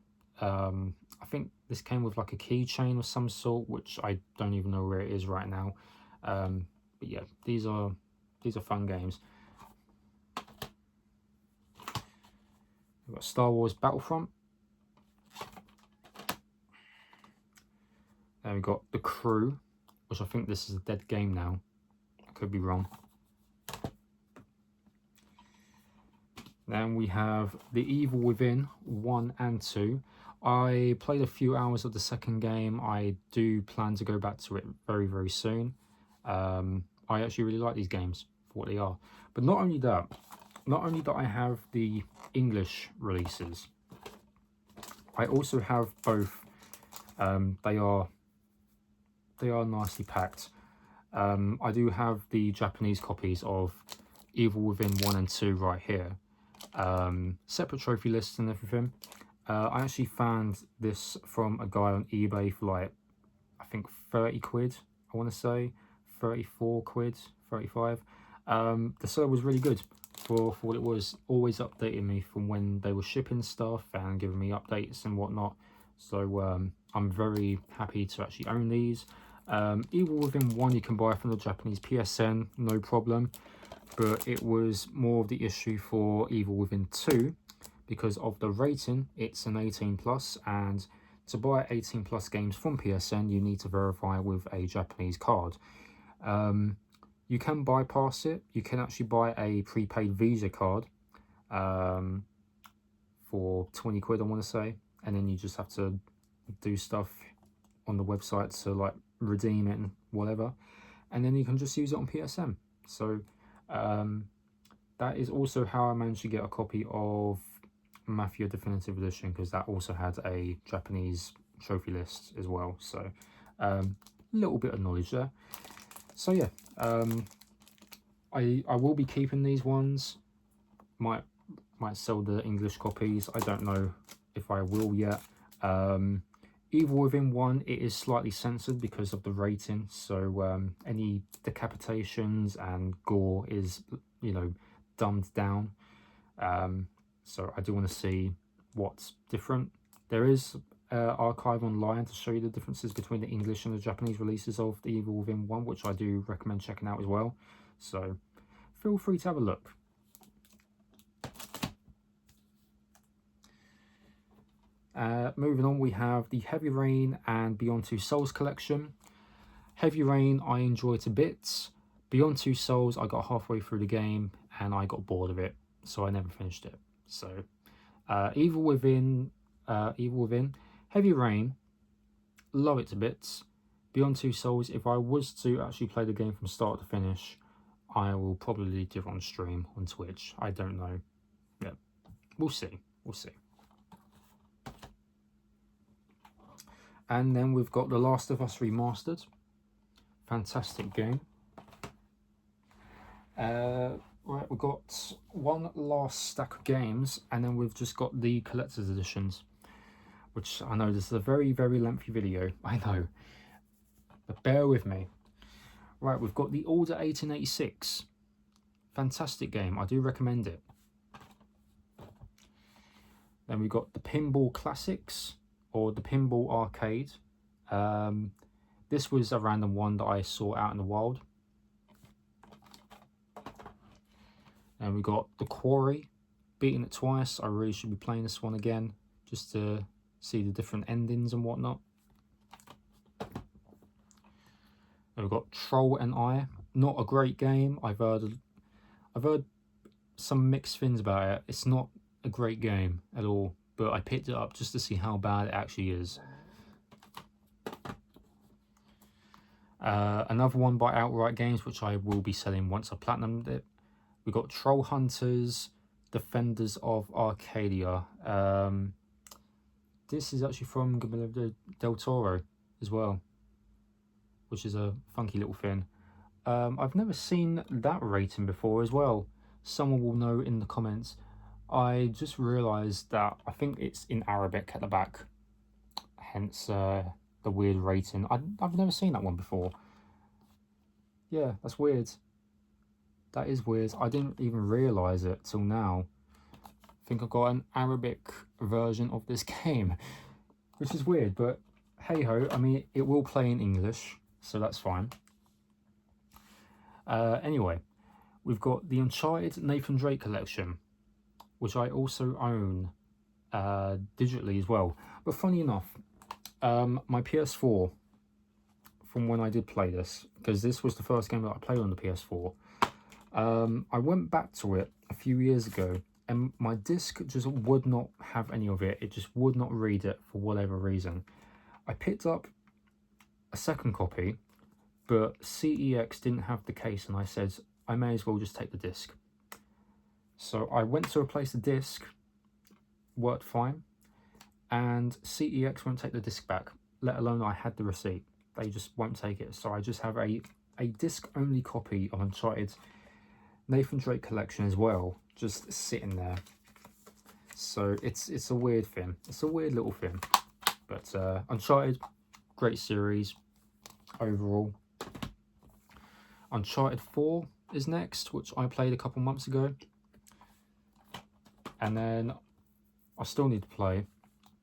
I think this came with like a keychain of some sort, which I don't even know where it is right now. But yeah, these are fun games. We've got Star Wars Battlefront. Then we've got The Crew, which I think this is a dead game now. I could be wrong. Then we have The Evil Within 1 and 2. I played a few hours of the second game. I do plan to go back to it very, very soon. I actually really like these games for what they are. But not only that I have the English releases, I also have both. They are nicely packed. I do have the Japanese copies of Evil Within 1 and 2 right here. Separate trophy lists and everything. I actually found this from a guy on eBay for like, I think 30 quid, I want to say 34 quid, 35. The seller was really good for what it was, always updating me from when they were shipping stuff and giving me updates and whatnot. So I'm very happy to actually own these. Evil Within 1 you can buy from the Japanese PSN, no problem. But it was more of the issue for Evil Within 2 because of the rating. It's an 18+, and to buy 18+ games from PSN you need to verify with a Japanese card. You can bypass it. You can actually buy a prepaid Visa card for 20 quid, I want to say, and then you just have to do stuff on the website to like redeem it and whatever, and then you can just use it on PSN. So that is also how I managed to get a copy of Mafia Definitive Edition, because that also had a Japanese trophy list as well. So a little bit of knowledge there. So yeah, I will be keeping these ones. Might sell the English copies. I don't know if I will yet. Evil Within 1, it is slightly censored because of the rating, so any decapitations and gore is, you know, dumbed down. So I do want to see what's different. There is archive online to show you the differences between the English and the Japanese releases of the Evil Within 1, which I do recommend checking out as well. So feel free to have a look. Moving on, we have the Heavy Rain and Beyond Two Souls collection. Heavy Rain I enjoyed to bits. Beyond Two Souls I got halfway through the game and I got bored of it, so I never finished it. So Evil Within, Heavy Rain, love it to bits. Beyond Two Souls, if I was to actually play the game from start to finish, I will probably do it on stream on Twitch. I don't know. Yeah, we'll see. We'll see. And then we've got The Last of Us Remastered. Fantastic game. Right, we've got one last stack of games, and then we've just got the collector's editions, which I know this is a very, very lengthy video, I know, but bear with me. Right, we've got the Order 1886. Fantastic game, I do recommend it. Then we've got the Pinball Classics, or the Pinball Arcade. This was a random one that I saw out in the wild. And we got The Quarry, beaten it twice. I really should be playing this one again, just to see the different endings and whatnot. And we've got Troll and I, not a great game. I've heard some mixed things about it. It's not a great game at all. but I picked it up just to see how bad it actually is. Another one by Outright Games, which I will be selling once I platinumed it. We got Troll Hunters, Defenders of Arcadia. This is actually from Guillermo del Toro as well, which is a funky little thing. I've never seen that rating before as well. Someone will know in the comments. I just realised that I think it's in Arabic at the back, hence the weird rating. I've never seen that one before. Yeah, that's weird. That is weird. I didn't even realise it till now. I think I've got an Arabic version of this game, which is weird, but hey ho, I mean, it will play in English, so that's fine. Anyway, we've got the Uncharted Nathan Drake collection, which I also own digitally as well. But funny enough, my PS4, from when I did play this, because this was the first game that I played on the PS4, I went back to it a few years ago, and my disc just would not have any of it. It just would not read it for whatever reason. I picked up a second copy, but CEX didn't have the case, and I said I may as well just take the disc. So I went to replace the disc, worked fine, and CEX won't take the disc back, let alone I had the receipt. They just won't take it. So I just have a disc-only copy of Uncharted Nathan Drake collection as well, just sitting there. So it's a weird thing. It's a weird little thing. But Uncharted, great series overall. Uncharted 4 is next, which I played a couple months ago. And then I still need to play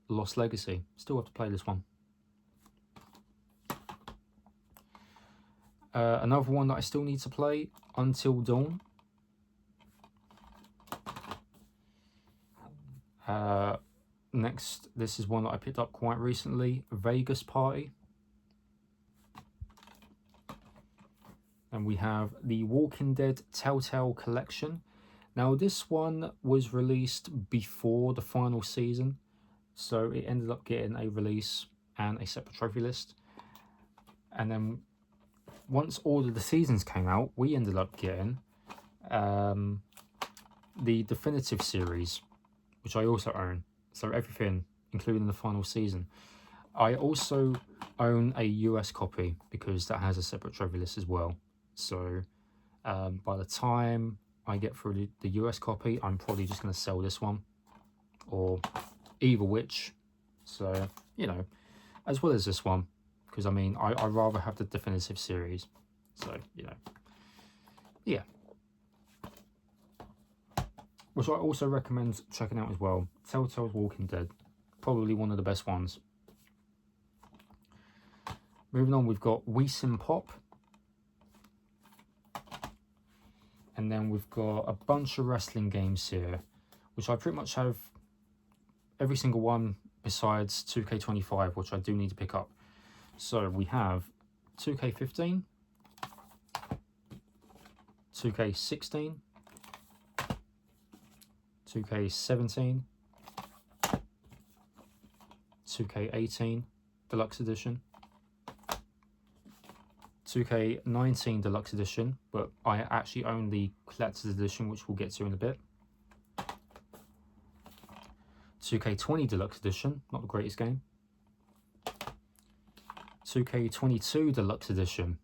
Lost Legacy. Still have to play this one. Another one that I still need to play, Until Dawn. Next, this is one that I picked up quite recently, Vegas Party. And we have the Walking Dead Telltale Collection. Now, this one was released before the final season, so it ended up getting a release and a separate trophy list. And then once all of the seasons came out, we ended up getting the definitive series, which I also own. So everything, including the final season. I also own a US copy because that has a separate trophy list as well. So by the time I get through the US copy, I'm probably just going to sell this one, or either which. So, you know, as well as this one, because I mean, I'd rather have the definitive series. So, you know, yeah. Which I also recommend checking out as well. Telltale's Walking Dead, probably one of the best ones. Moving on, we've got We Sim Pop. And then we've got a bunch of wrestling games here, which I pretty much have every single one besides 2K25, which I do need to pick up. So we have 2K15, 2K16, 2K17, 2K18 Deluxe Edition, 2K19 Deluxe Edition, but I actually own the Collector's Edition, which we'll get to in a bit. 2K20 Deluxe Edition, not the greatest game. 2K22 Deluxe Edition.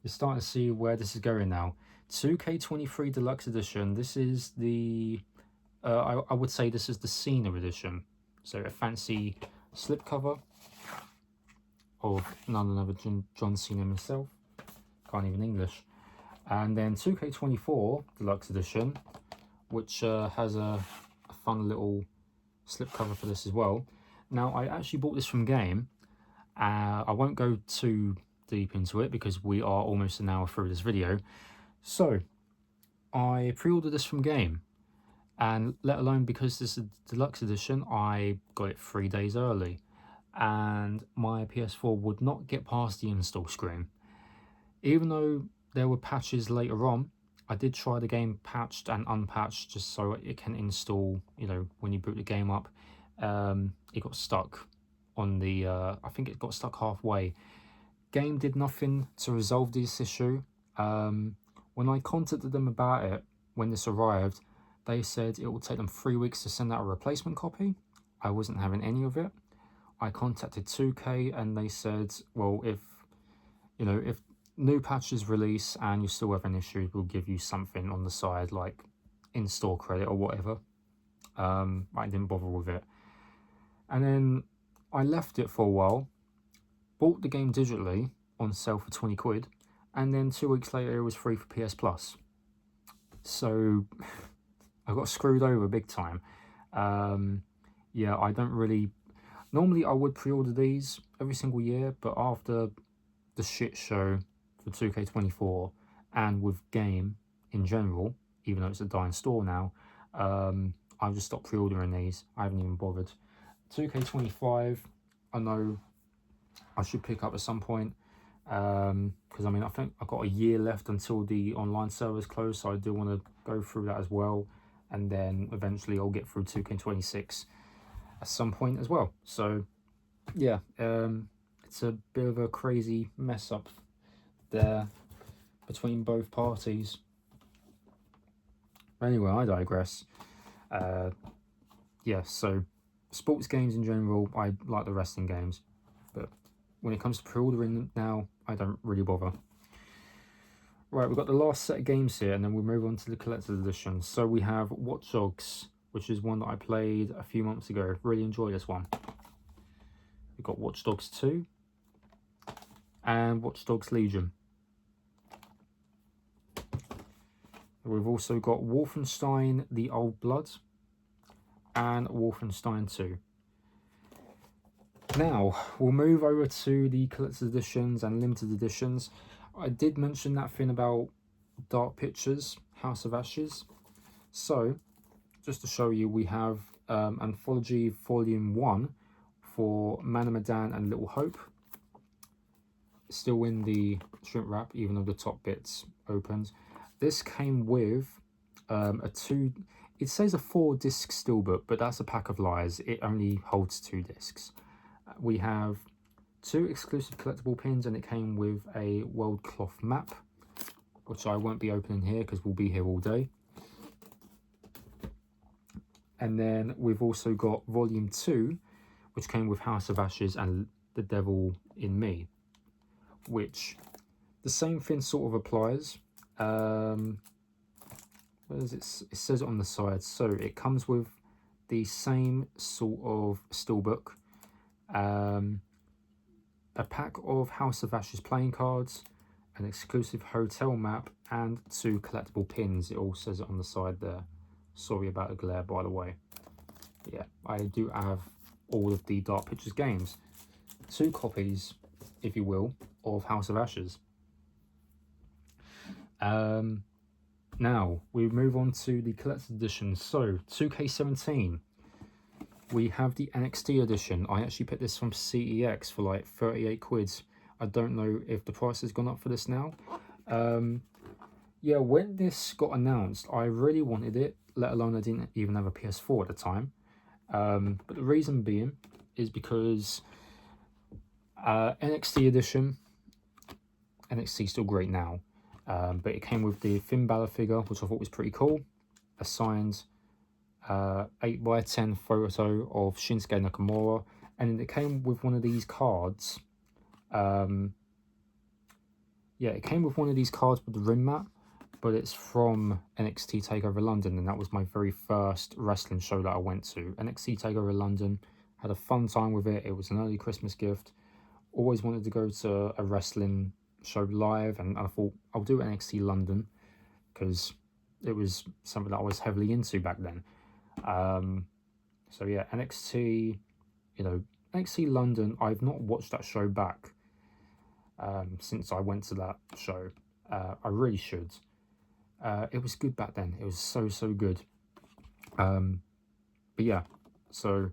You're starting to see where this is going now. 2K23 Deluxe Edition, this is the, I would say this is the Cena Edition. So a fancy slipcover of none other than John Cena himself. Can't even English. And then 2K24 Deluxe Edition, which has a fun little slipcover for this as well. Now, I actually bought this from Game. I won't go too deep into it because we are almost an hour through this video. So, I pre-ordered this from Game. And let alone because this is a Deluxe Edition, I got it 3 days early. And my PS4 would not get past the install screen. Even though there were patches later on, I did try the game patched and unpatched just so it can install, you know, when you boot the game up. It got stuck on the, I think it got stuck halfway. Game did nothing to resolve this issue. When I contacted them about it, when this arrived, they said it would take them 3 weeks to send out a replacement copy. I wasn't having any of it. I contacted 2K and they said, well, if new patches release and you still have an issue, we'll give you something on the side, like in-store credit or whatever. I didn't bother with it. And then I left it for a while, bought the game digitally on sale for 20 quid, and then 2 weeks later it was free for PS Plus. So I got screwed over big time. Yeah, I don't really... Normally I would pre-order these every single year, but after the shit show for 2K24 and with game in general, even though it's a dying store now, I've just stopped pre-ordering these. I haven't even bothered. 2K25, I know I should pick up at some point, because I mean, I think I've got a year left until the online servers close, so I do want to go through that as well, and then eventually I'll get through 2K26 at some point as well. So yeah, it's a bit of a crazy mess up there between both parties. Anyway, I digress. Yeah, so sports games in general, I like the wrestling games, but when it comes to pre-ordering them now, I don't really bother. Right, we've got the last set of games here, and then we'll move on to the collector's edition. So we have Watch Dogs, which is one that I played a few months ago. Really enjoyed this one. We've got Watch Dogs 2 and Watch Dogs Legion. We've also got Wolfenstein: The Old Blood and Wolfenstein 2. Now, we'll move over to the collector's editions and limited editions. I did mention that thing about Dark Pictures, House of Ashes. So, just to show you, we have Anthology Volume 1 for Man of Medan and Little Hope. Still in the shrink wrap, even though the top bit's opened. This came with it says a 4-disc steelbook, but that's a pack of lies. It only holds 2 discs. We have 2 exclusive collectible pins, and it came with a world cloth map, which I won't be opening here because we'll be here all day. And then we've also got Volume 2, which came with House of Ashes and The Devil in Me, which the same thing sort of applies. Where does it says it on the side. So it comes with the same sort of steelbook, a pack of House of Ashes playing cards, an exclusive hotel map, and 2 collectible pins. It all says it on the side there. Sorry about the glare, by the way. Yeah, I do have all of the Dark Pictures games. 2 copies, if you will, of House of Ashes. Now, we move on to the collector's edition. So, 2K17. We have the NXT edition. I actually picked this from CEX for like 38 quid. I don't know if the price has gone up for this now. Yeah, when this got announced, I really wanted it, let alone I didn't even have a PS4 at the time. But the reason being is because NXT edition, NXT still great now, but it came with the Finn Balor figure, which I thought was pretty cool, a signed 8x10 photo of Shinsuke Nakamura, and then it came with one of these cards. Yeah, it came with one of these cards with the rim mat, but it's from NXT TakeOver London, and that was my very first wrestling show that I went to. NXT TakeOver London, had a fun time with it. It was an early Christmas gift. Always wanted to go to a wrestling show live, and I thought I'll do NXT London because it was something that I was heavily into back then. So yeah, NXT, NXT London, I've not watched that show back since I went to that show. I really should. It was good back then. It was so good. But yeah, so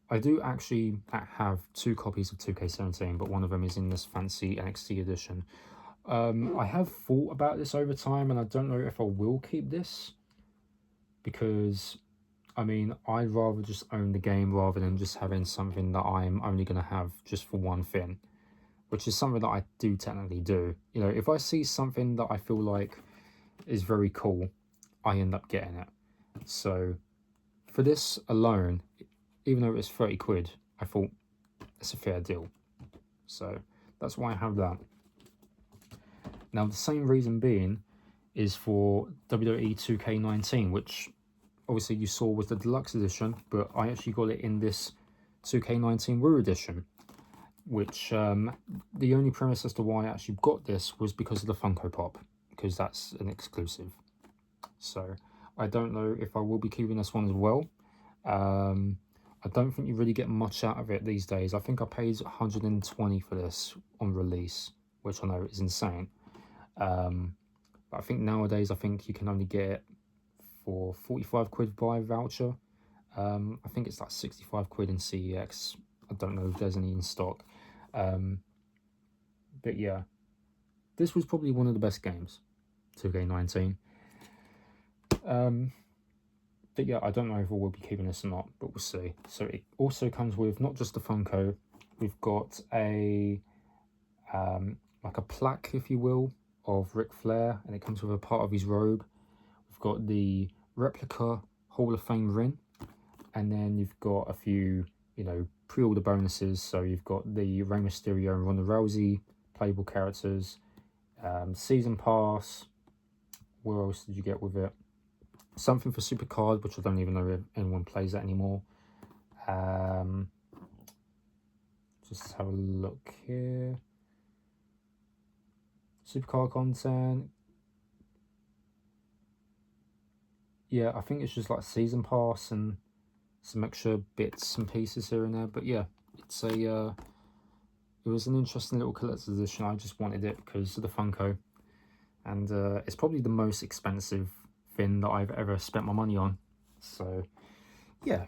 I do actually have 2 copies of 2K17, but one of them is in this fancy NXT edition. I have thought about this over time, and I don't know if I will keep this, because I mean, I'd rather just own the game rather than just having something that I'm only going to have just for one thing, which is something that I do technically do. You know, if I see something that I feel like is very cool, I end up getting it. So for this alone, even though it's 30 quid, I thought it's a fair deal. So that's why I have that. Now, the same reason being is for WWE 2K19, which obviously you saw was the deluxe edition, but I actually got it in this 2K19 Wii edition, which the only premise as to why I actually got this was because of the Funko Pop, because that's an exclusive. So I don't know if I will be keeping this one as well. I don't think you really get much out of it these days. I think I paid 120 for this on release, which I know is insane. But I think nowadays, I think you can only get it for 45 quid buy voucher. I think it's like 65 quid in CEX. I don't know if there's any in stock. But yeah, this was probably one of the best games, 2K19. But yeah, I don't know if we'll be keeping this or not, but we'll see. So it also comes with not just the Funko, we've got a like a plaque, if you will, of Ric Flair, and it comes with a part of his robe. We've got the replica Hall of Fame ring, and then you've got a few, you know, pre-order bonuses. So you've got the Rey Mysterio and Ronda Rousey playable characters, season pass. What else did you get with it? Something for Supercard, which I don't even know if anyone plays that anymore. Just have a look here. Supercard content. Yeah, I think it's just like season pass and some extra bits and pieces here and there. But yeah, it's a it was an interesting little collector's edition. I just wanted it because of the Funko, and it's probably the most expensive thing that I've ever spent my money on. So yeah,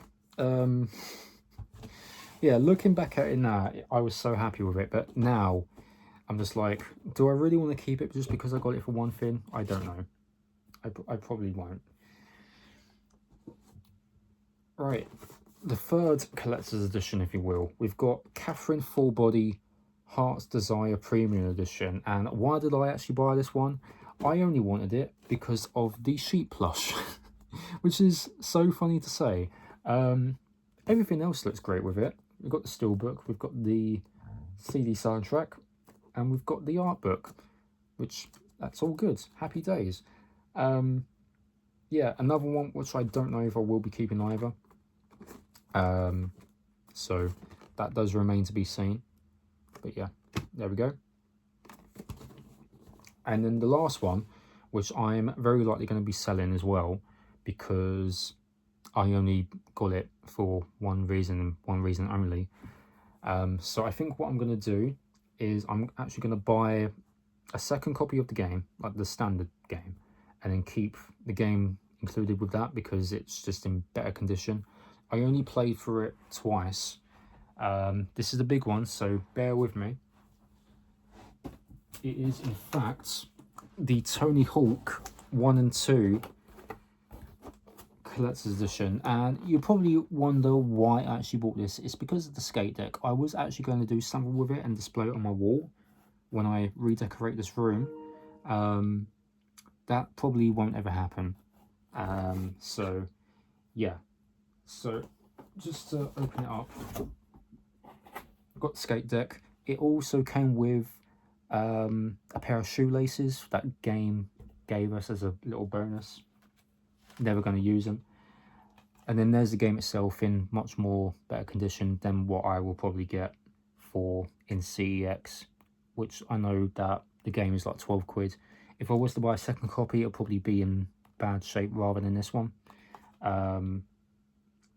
yeah, looking back at it now, I was so happy with it. But now I'm just like, do I really want to keep it just because I got it for one thing? I don't know. I probably won't. Right, the third collector's edition, if you will. We've got Catherine Full Body Heart's Desire Premium Edition. And why did I actually buy this one? I only wanted it because of the sheep plush, which is so funny to say. Everything else looks great with it. We've got the steelbook, we've got the CD soundtrack, and we've got the art book, which that's all good. Happy days. Yeah, another one which I don't know if I will be keeping either. So that does remain to be seen. But yeah, there we go. And then the last one, which I'm very likely going to be selling as well, because I only got it for one reason and one reason only. So I think what I'm going to do is I'm actually going to buy a second copy of the game, like the standard game, and then keep the game included with that because it's just in better condition. I only played through it twice. This is a big one, so bear with me. It is, in fact, the Tony Hawk 1 and 2 collector's edition, and you probably wonder why I actually bought this. It's because of the skate deck. I was actually going to do something with it and display it on my wall when I redecorate this room. That probably won't ever happen. So yeah, so just to open it up, I've got the skate deck. It also came with a pair of shoelaces that game gave us as a little bonus. Never going to use them. And then there's the game itself in much more better condition than what I will probably get for in CEX, which I know that the game is like 12 quid. If I was to buy a second copy, it'll probably be in bad shape rather than this one.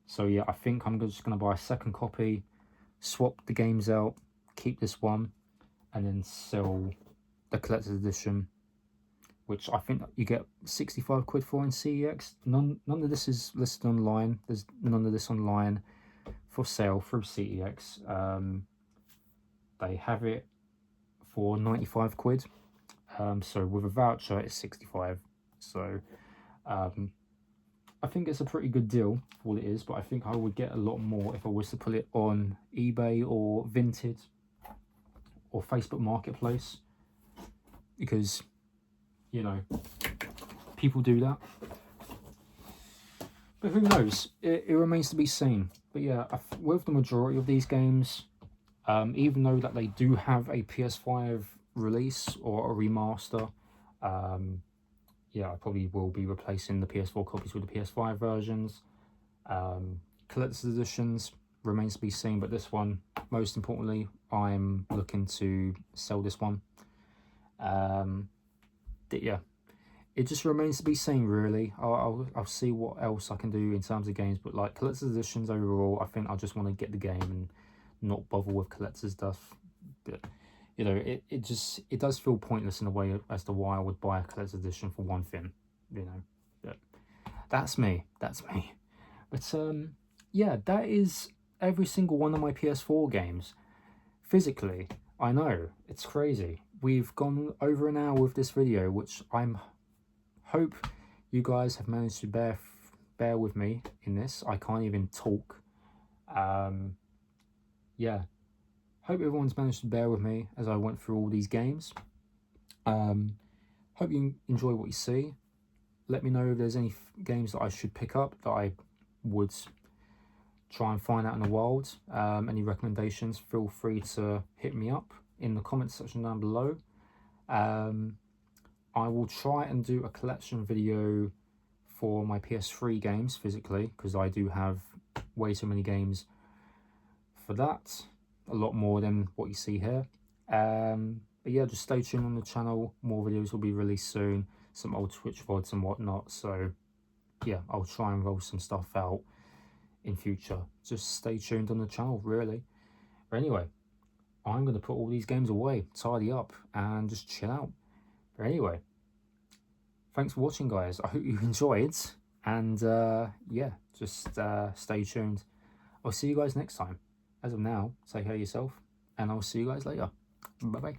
So yeah, I think I'm just going to buy a second copy, swap the games out, keep this one, and then sell the collector's edition, which I think you get 65 quid for in CEX. None of this is listed online. There's none of this online for sale through CEX. They have it for 95 quid. So with a voucher, it's 65. So I think it's a pretty good deal for what it is, but I think I would get a lot more if I was to put it on eBay or Vinted or Facebook Marketplace, because, you know, people do that. But who knows? It remains to be seen. But yeah, with the majority of these games, even though that they do have a PS5 release or a remaster, yeah, I probably will be replacing the PS4 copies with the PS5 versions. Collector's editions remains to be seen, but this one, most importantly, I'm looking to sell this one. Yeah, it just remains to be seen, really. I'll see what else I can do in terms of games, but like collector's editions overall, I think I just want to get the game and not bother with collector's stuff. But you know, it does feel pointless in a way as to why I would buy a collector's edition for one thing, you know. But that's me. But yeah, that is every single one of my PS4 games. Physically, I know, it's crazy. We've gone over an hour with this video, which I'm hope you guys have managed to bear with me in this. I can't even talk. Yeah, hope everyone's managed to bear with me as I went through all these games. Hope you enjoy what you see. Let me know if there's any games that I should pick up that I would try and find out in the wild. Any recommendations, feel free to hit me up in the comments section down below. I will try and do a collection video for my PS3 games physically, because I do have way too many games for that. A lot more than what you see here. But yeah, just stay tuned on the channel. More videos will be released soon. Some old Twitch VODs and whatnot. So yeah, I'll try and roll some stuff out in future. Just stay tuned on the channel, really. But anyway, I'm going to put all these games away, tidy up, and just chill out. But anyway, thanks for watching, guys. I hope you enjoyed. And yeah, just stay tuned. I'll see you guys next time. As of now, take care of yourself, and I'll see you guys later. Bye-bye.